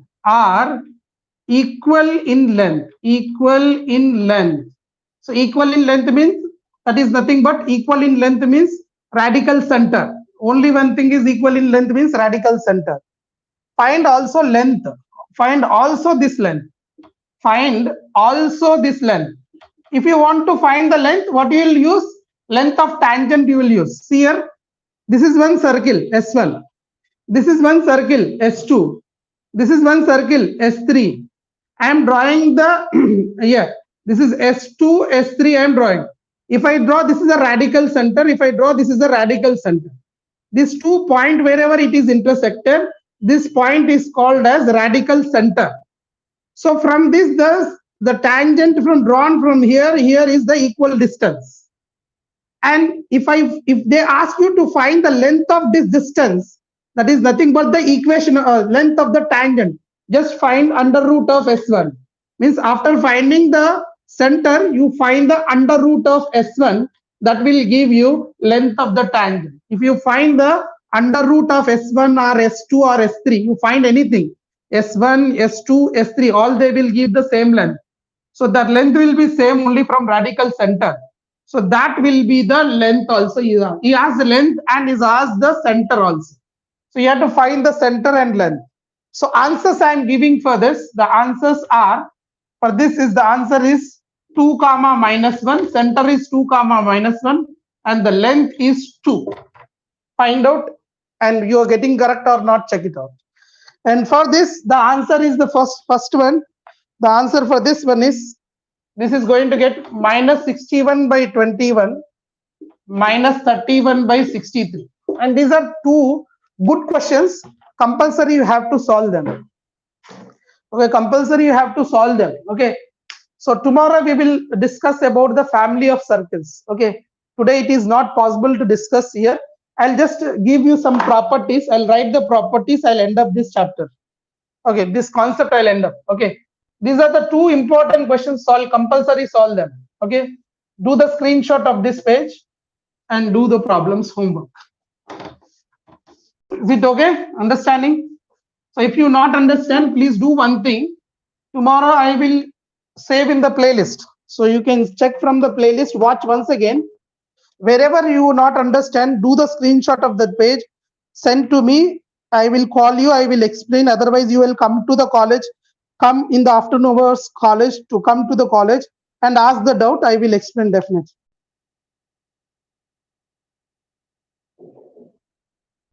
So equal in length means that is nothing but equal in length means radical center. Only one thing is equal in length means radical center. Find also length. Find also this length. find also this length. If you want to find the length, what you will use? Length of tangent you will use. See here, this is one circle, S1. This is one circle, S2. This is one circle, S3. I am drawing the, yeah, this is S2, S3 I am drawing. If I draw, this is a radical center. If I draw, this is a radical center. This 2 point, wherever it is intersected, this point is called as radical center. So from this, the tangent from drawn from here is the equal distance. And if they ask you to find the length of this distance, that is nothing but the equation length of the tangent. Just find under root of S1. Means after finding the center, you find the under root of S1. That will give you length of the tangent. If you find the under root of S1 or S2 or S3, you find anything, S1, S2, S3, all they will give the same length. So that length will be same only from radical center. So that will be the length also. He has the length and he has the center also. So you have to find the center and length. So answers I am giving for this, the answers are, for this is the answer is 2 comma minus 1, center is 2 comma minus 1, and the length is 2. Find out, and you are getting correct or not, check it out. And for this, the answer is the first one. The answer for this one is, this is going to get minus 61 by 21, minus 31 by 63. And these are two good questions. Compulsory you have to solve them. Okay, compulsory you have to solve them. Okay. So tomorrow we will discuss about the family of circles. Okay. Today it is not possible to discuss here. I'll just give you some properties. I'll write the properties. I'll end up this chapter. Okay, this concept I'll end up. Okay. These are the two important questions. Solve, compulsory solve them. Okay. Do the screenshot of this page and do the problems homework. Is it okay? Understanding? So if you not understand, please do one thing. Tomorrow I will save in the playlist. So you can check from the playlist, watch once again. Wherever you not understand, do the screenshot of that page, send to me. I will call you, I will explain. Otherwise, you will come to the college, come in the afternoon hours college, to come to the college and ask the doubt. I will explain definitely.